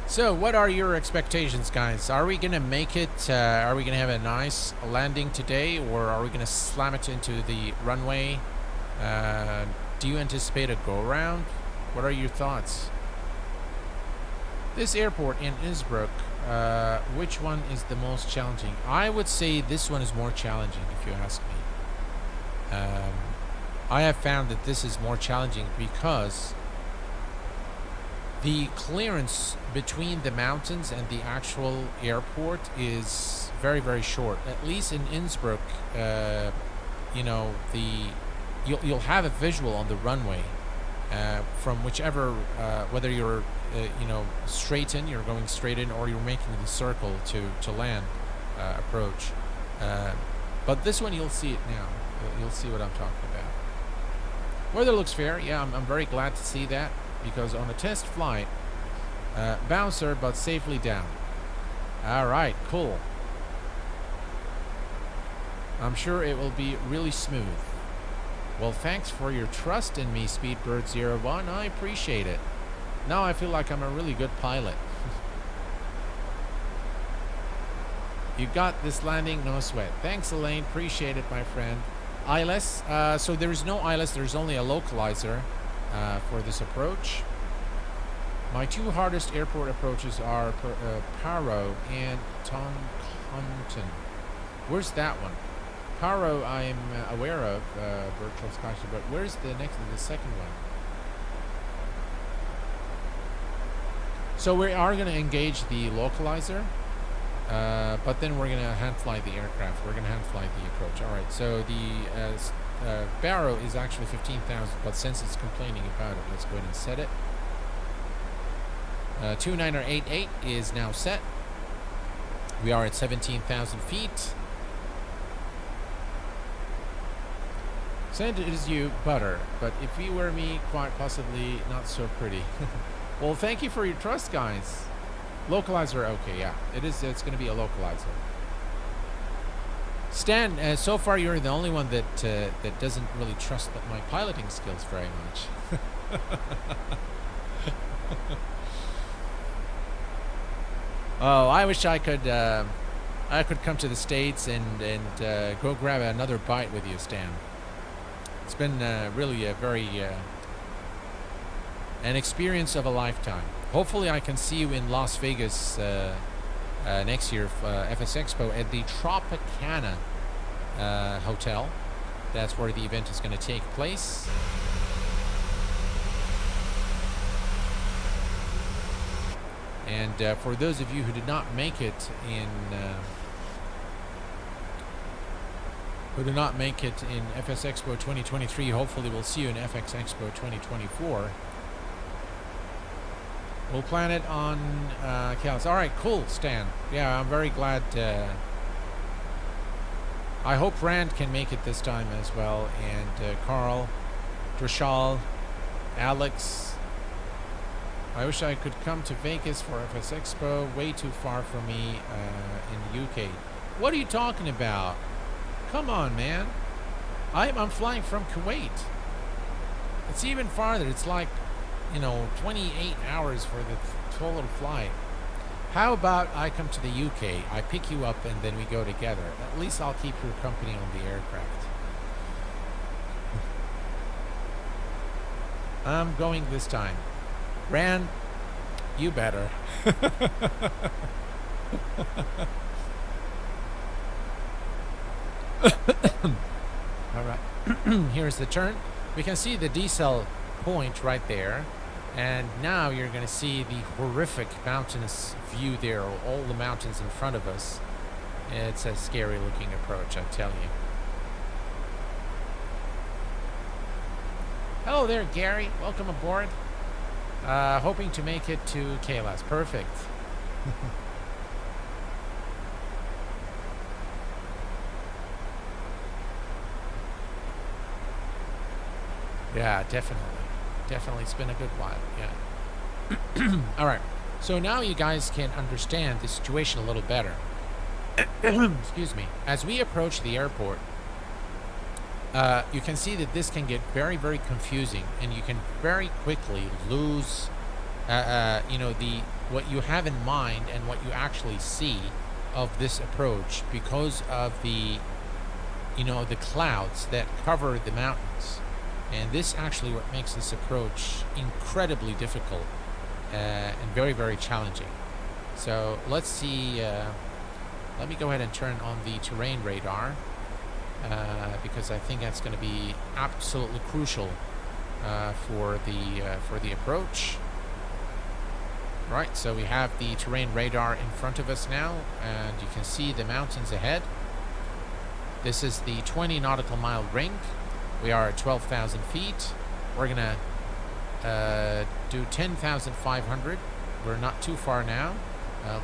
So, what are your expectations, guys? Are we gonna make it? Are we gonna have a nice landing today, or are we gonna slam it into the runway? Do you anticipate a go-around? What are your thoughts? This airport in Innsbruck, which one is the most challenging? I would say this one is more challenging, if you ask me. I have found that this is more challenging because the clearance between the mountains and the actual airport is very, very short. At least in Innsbruck, you'll have a visual on the runway from whichever, whether you're straight in, you're going straight in, or you're making the circle to land approach. But this one, you'll see it now. You'll see what I'm talking about. Weather looks fair. Yeah, I'm very glad to see that, because on a test flight, bouncer but safely down. All right, cool. I'm sure it will be really smooth. Well, thanks for your trust in me, Speedbird01. I appreciate it. Now I feel like I'm a really good pilot. You got this landing, no sweat. Thanks, Elaine. Appreciate it, my friend. ILS. So there is no ILS. There's only a localizer for this approach. My two hardest airport approaches are Paro and Tonconton. Where's that one? Paro, I'm aware of, virtual skyship, but where's the second one? So we are going to engage the localizer, but then we're going to hand fly the aircraft. We're going to hand fly the approach. All right, so the Barrow is actually 15,000, but since it's complaining about it, let's go ahead and set it. 2988 is now set. We are at 17,000 feet. Send it is you, butter, but if you were me, quite possibly not so pretty. Well, thank you for your trust, guys. Localizer, okay, yeah. It's going to be a localizer. Stan, so far you're the only one that that doesn't really trust my piloting skills very much. Oh, I wish I could come to the States and go grab another bite with you, Stan. It's been really a very an experience of a lifetime. Hopefully I can see you in Las Vegas next year, FS Expo, at the Tropicana Hotel. That's where the event is going to take place. And for those of you who did not make it in FS Expo 2023, hopefully we'll see you in FX Expo 2024. We'll plan it on Calais. All right, cool, Stan. Yeah, I'm very glad. I hope Rand can make it this time as well, and Carl, Drashal, Alex. I wish I could come to Vegas for FS Expo. Way too far for me in the UK. What are you talking about? Come on, man. I'm flying from Kuwait. It's even farther. It's like, 28 hours for the total flight. How about I come to the UK, I pick you up, and then we go together. At least I'll keep your company on the aircraft. I'm going this time. Rand, you better. All right. Here's the turn. We can see the decel point right there. And now you're going to see the horrific mountainous view there, all the mountains in front of us. It's a scary looking approach, I tell you. Hello there, Gary. Welcome aboard. Hoping to make it to Kalas. Perfect. Yeah, definitely. Definitely. It's been a good while. Yeah. All right. So now you guys can understand the situation a little better. Excuse me. As we approach the airport, you can see that this can get very, very confusing, and you can very quickly lose, what you have in mind and what you actually see of this approach because of the clouds that cover the mountains. And this actually what makes this approach incredibly difficult and very, very challenging. So let's see. Let me go ahead and turn on the terrain radar. Because I think that's going to be absolutely crucial for the approach. Right, so we have the terrain radar in front of us now, and you can see the mountains ahead. This is the 20 nautical mile ring. We are at 12,000 feet. We're going to do 10,500. We're not too far now.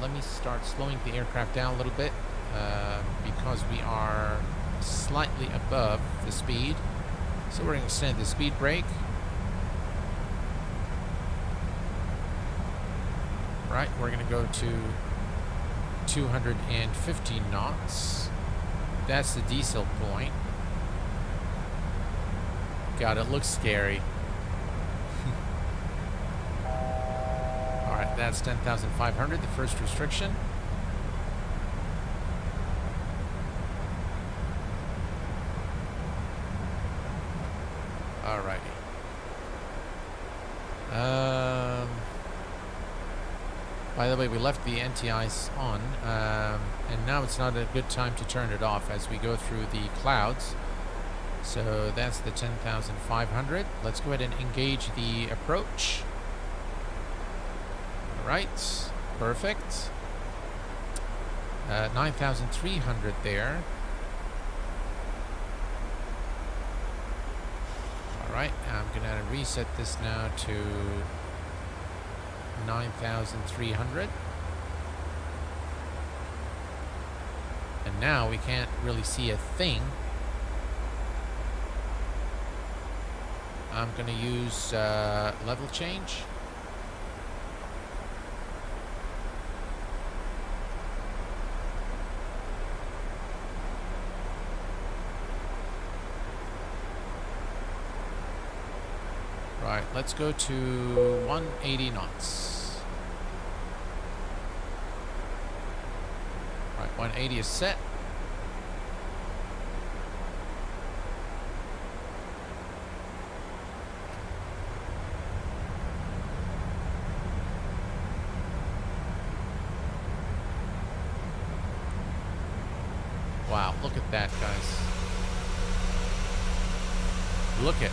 Let me start slowing the aircraft down a little bit because we are slightly above the speed. So we're going to extend the speed brake. Right, we're going to go to 250 knots. That's the diesel point. God, it looks scary. Alright, that's 10,500, the first restriction. Alrighty. By the way, we left the NTIs on, and now it's not a good time to turn it off as we go through the clouds. So that's the 10,500. Let's go ahead and engage the approach. Alright, perfect. 9,300 there. Alright, I'm gonna reset this now to 9,300. And now we can't really see a thing. I'm gonna use level change. Right, let's go to 180 knots. Right, 180 is set. Wow, look at that, guys. Look at.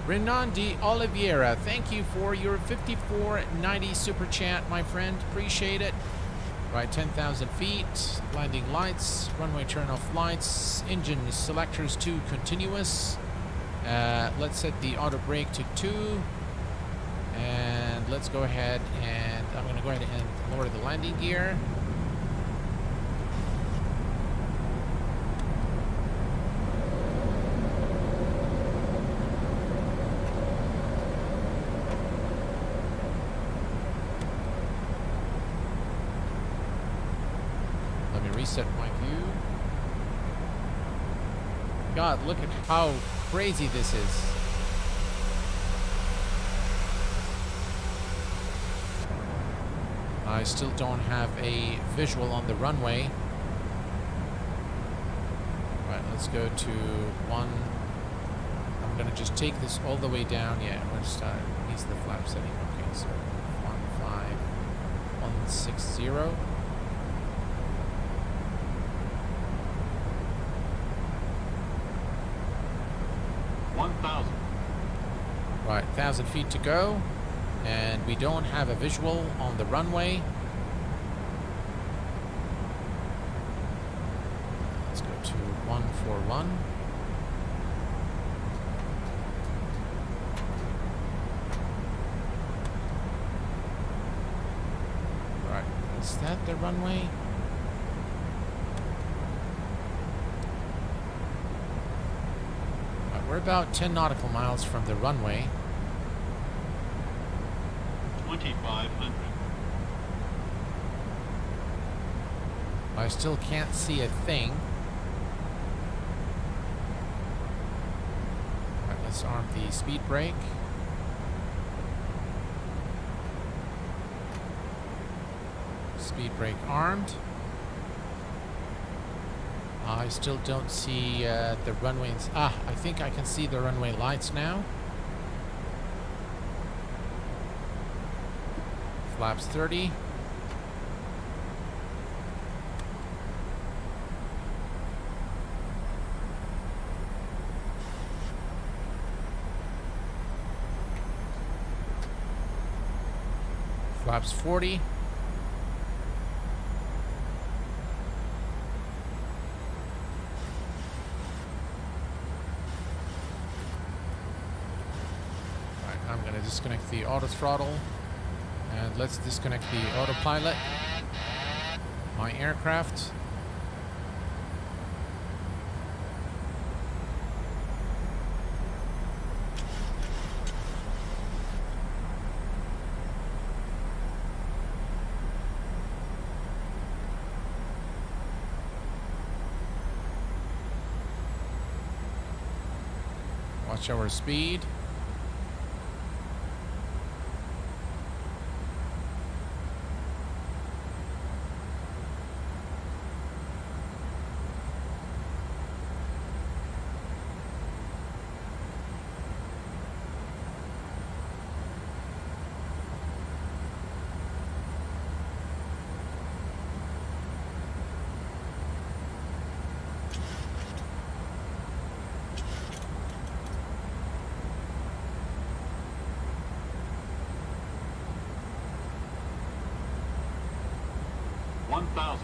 Renan de Oliveira, thank you for your 54.90 super chat, my friend. Appreciate it. Right, 10,000 feet, landing lights, runway turn-off lights, engine selectors to continuous. Let's set the auto brake to 2. And let's go ahead and I'm going to go ahead and lower the landing gear. Reset my view. God, look at how crazy this is. I still don't have a visual on the runway. Right, let's go to 1. I'm gonna just take this all the way down. Yeah, I'm gonna start. These are the flap setting. Okay, so 15160. 1,000. Right, 1,000 feet to go, and we don't have a visual on the runway. Let's go to 141. Right, is that the runway? We're about 10 nautical miles from the runway. 2,500. I still can't see a thing. Alright, let's arm the speed brake. Speed brake armed. I still don't see the runways. I think I can see the runway lights now. Flaps 30. Flaps 40. Disconnect the auto throttle, and let's disconnect the autopilot. My aircraft. Watch our speed. $1,000.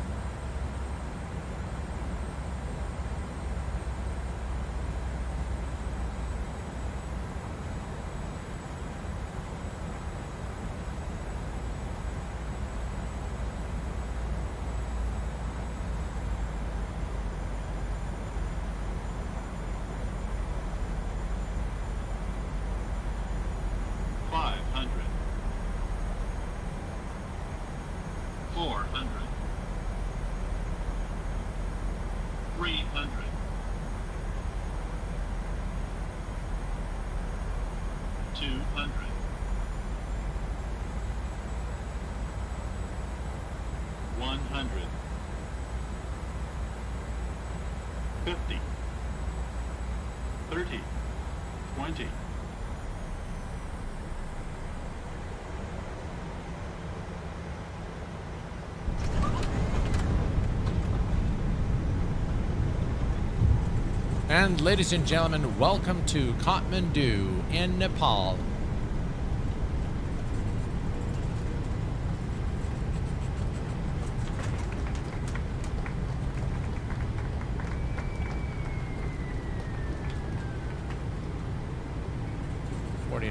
$500. $400. 300. 200. 100. 50. 30. 20. And ladies and gentlemen, welcome to Kathmandu in Nepal.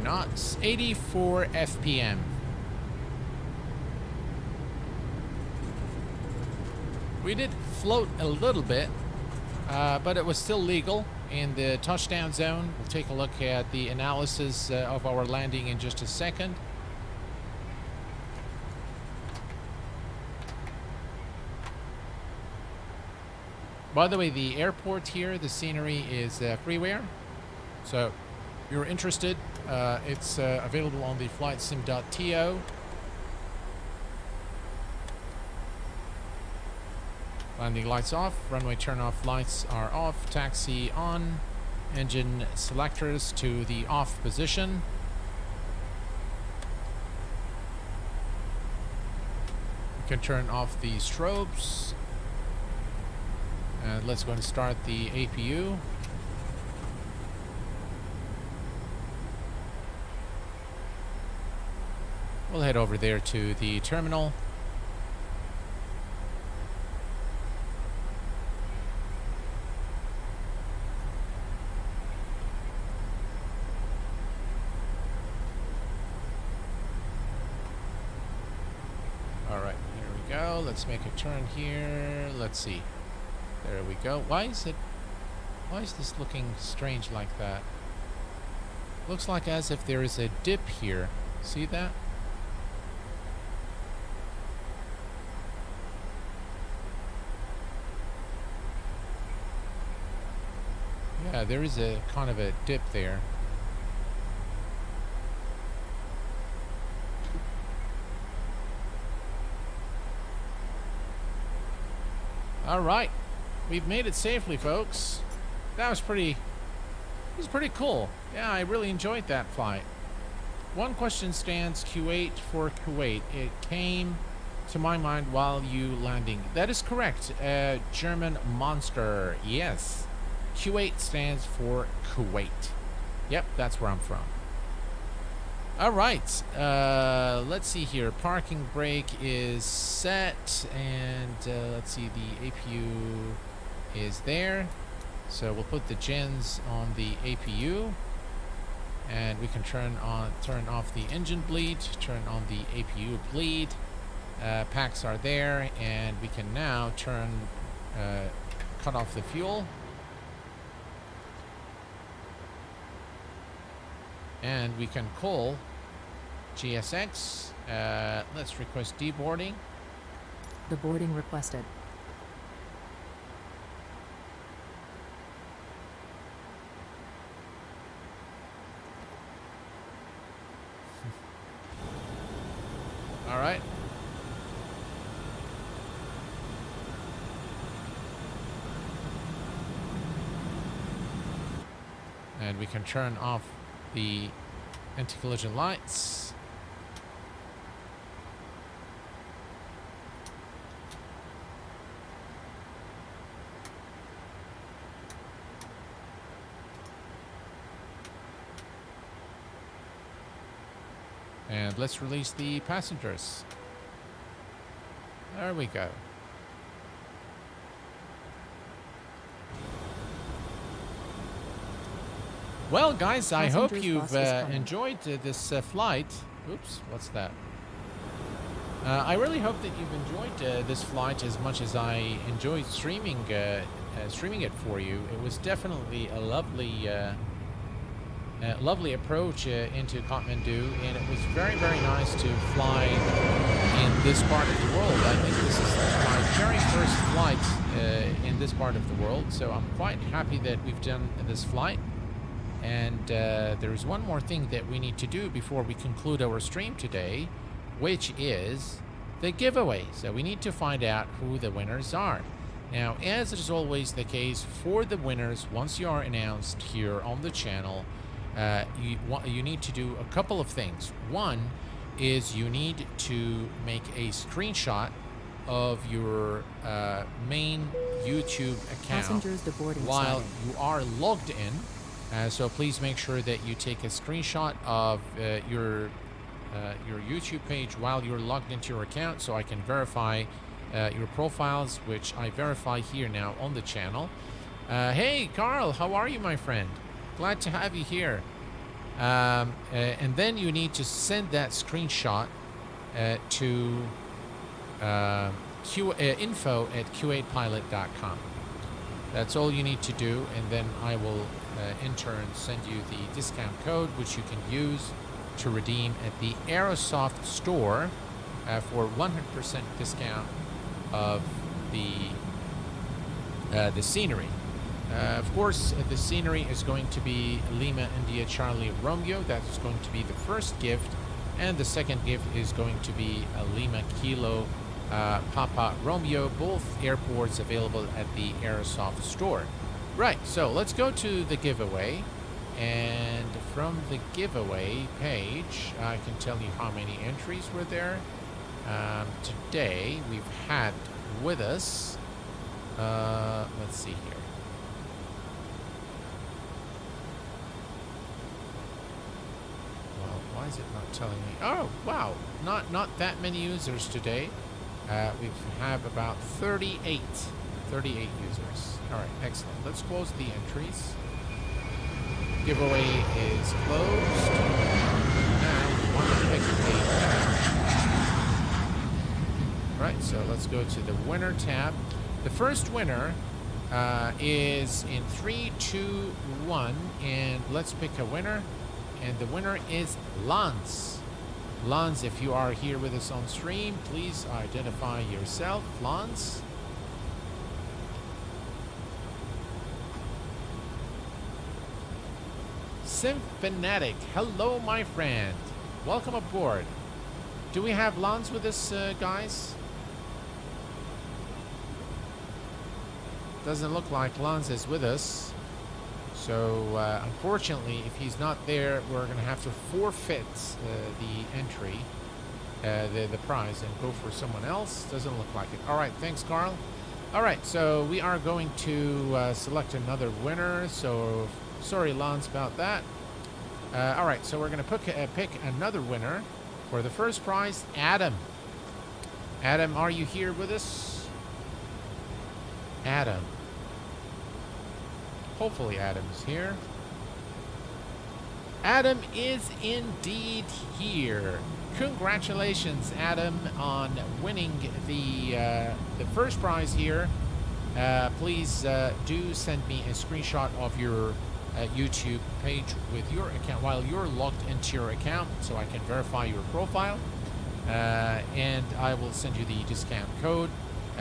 Knots, 84 FPM. We did float a little bit, but it was still legal in the touchdown zone. We'll take a look at the analysis of our landing in just a second. By the way, the airport here, the scenery is freeware. So if you're interested, it's available on the flightsim.to. Landing lights off, runway turn off lights are off, taxi on, engine selectors to the off position. You can turn off the strobes. And let's go and start the APU. We'll head over there to the terminal. Alright, here we go. Let's make a turn here. Let's see. There we go. Why is this looking strange like that? Looks like as if there is a dip here. See that? Yeah, there is a kind of a dip there. All right, we've made it safely, folks. That was pretty cool. Yeah, I really enjoyed that flight. One question stands, Q8 for Kuwait. It came to my mind while you landing. That is correct. German monster. Yes. Q8 stands for Kuwait. Yep, that's where I'm from. All right. Let's see here. Parking brake is set, and let's see. The APU is there. So we'll put the gens on the APU, and we can turn off the engine bleed, turn on the APU bleed. Packs are there, and we can now cut off the fuel. And we can call GSX. Let's request deboarding. The boarding requested. And we can turn off the anti-collision lights. And let's release the passengers. There we go. Well, guys, I hope Passengers you've bus is coming. enjoyed this flight. Oops, what's that? I really hope that you've enjoyed this flight as much as I enjoyed streaming it for you. It was definitely a lovely approach into Kathmandu, and it was very, very nice to fly in this part of the world. I think this is my very first flight in this part of the world, so I'm quite happy that we've done this flight. And there's one more thing that we need to do before we conclude our stream today, which is the giveaway. So we need to find out who the winners are. Now, as is always the case for the winners, once you are announced here on the channel, you need to do a couple of things. One is you need to make a screenshot of your main YouTube account Passengers deboarding while siding. you are logged in. So please make sure that you take a screenshot of your YouTube page while you're logged into your account, so I can verify your profiles, which I verify here now on the channel. Hey, Carl, how are you, my friend? Glad to have you here. And then you need to send that screenshot to info@q8pilot.com. That's all you need to do, and then I will in turn send you the discount code, which you can use to redeem at the Aerosoft store for 100% discount of the scenery. Of course, the scenery is going to be Lima India Charlie Romeo. That's going to be the first gift, and the second gift is going to be a Lima Kilo Papa Romeo, both airports available at the Aerosoft store. Right, so let's go to the giveaway, and from the giveaway page I can tell you how many entries were there. Today we've had with us, let's see here. Well, why is it not telling me? Oh, wow, not that many users today. We have about 38 users. All right, excellent. Let's close the entries. Giveaway is closed. Now we want to pick a winner. Right, so let's go to the winner tab. The first winner is in 3, 2, 1, and let's pick a winner. And the winner is Lance. Lance, if you are here with us on stream, please identify yourself. Lance. Symphanatic, hello my friend. Welcome aboard. Do we have Lance with us, guys? Doesn't look like Lance is with us. So, unfortunately, if he's not there, we're going to have to forfeit the entry, the prize, and go for someone else. Doesn't look like it. All right, thanks, Carl. All right, so we are going to select another winner. So, sorry, Lance, about that. All right, so we're going to pick another winner for the first prize, Adam. Adam, are you here with us? Adam. Hopefully Adam is here. Adam is indeed here. Congratulations, Adam, on winning the first prize here. Please do send me a screenshot of your YouTube page with your account while you're logged into your account, so I can verify your profile. And I will send you the discount code,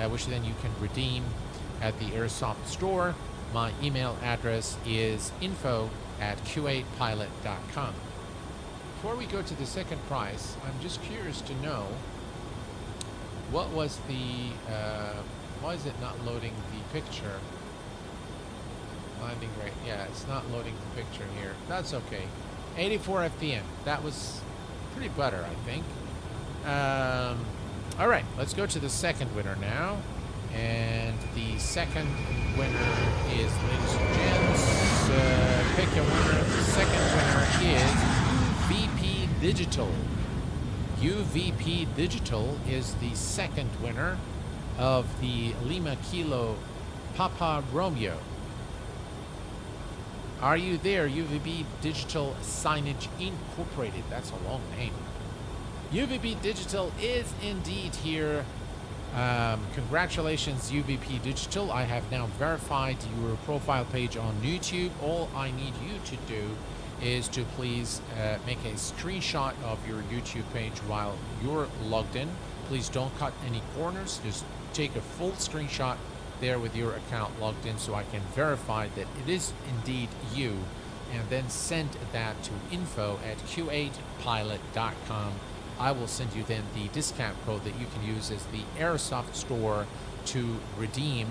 which then you can redeem at the Airsoft store. My email address is info@q8pilot.com. Before we go to the second prize, I'm just curious to know what was the why is it not loading the picture Landing rate. Yeah, it's not loading the picture here. That's okay. 84 FPM. That was pretty better, I think. All right, let's go to the second winner now. And the second winner is, ladies and gents, pick a winner. The second winner is UVP Digital. UVP Digital is the second winner of the Lima Kilo Papa Romeo. Are you there, UVP Digital Signage Incorporated? That's a long name. UVP Digital is indeed here. Congratulations, UVP Digital. I have now verified your profile page on YouTube. All I need you to do is to please make a screenshot of your YouTube page while you're logged in. Please don't cut any corners. Just take a full screenshot there with your account logged in so I can verify that it is indeed you, and then send that to info@q8pilot.com. I will send you then the discount code that you can use as the Airsoft store to redeem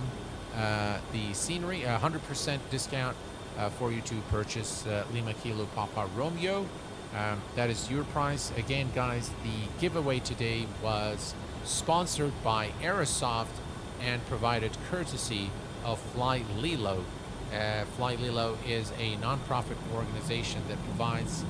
the scenery, 100% discount for you to purchase Lima Kilo Papa Romeo. That is your price. Again, guys, the giveaway today was sponsored by Airsoft and provided courtesy of FlyLillo. FlyLillo is a non-profit organization that provides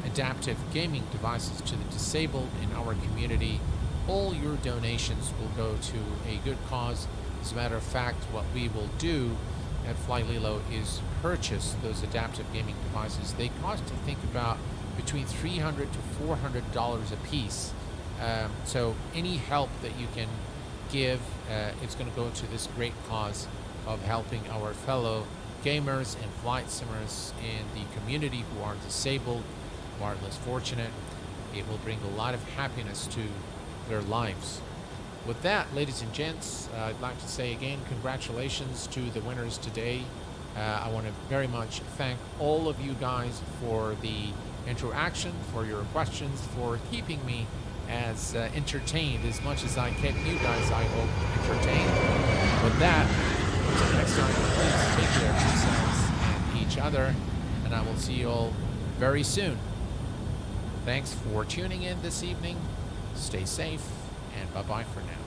adaptive gaming devices to the disabled in our community. All your donations will go to a good cause. As a matter of fact, what we will do at FlyLillo is purchase those adaptive gaming devices. They cost, I think, about between $300 to $400 a piece. So any help that you can give, it's going to go to this great cause of helping our fellow gamers and flight simmers in the community who are disabled, who are less fortunate. It will bring a lot of happiness to their lives. With that, ladies and gents, I'd like to say again, congratulations to the winners today. I want to very much thank all of you guys for the interaction, for your questions, for keeping me as entertained as much as I kept you guys, I hope, entertained. With that, until next time, please take care of yourselves and each other, and I will see you all very soon. Thanks for tuning in this evening. Stay safe, and bye-bye for now.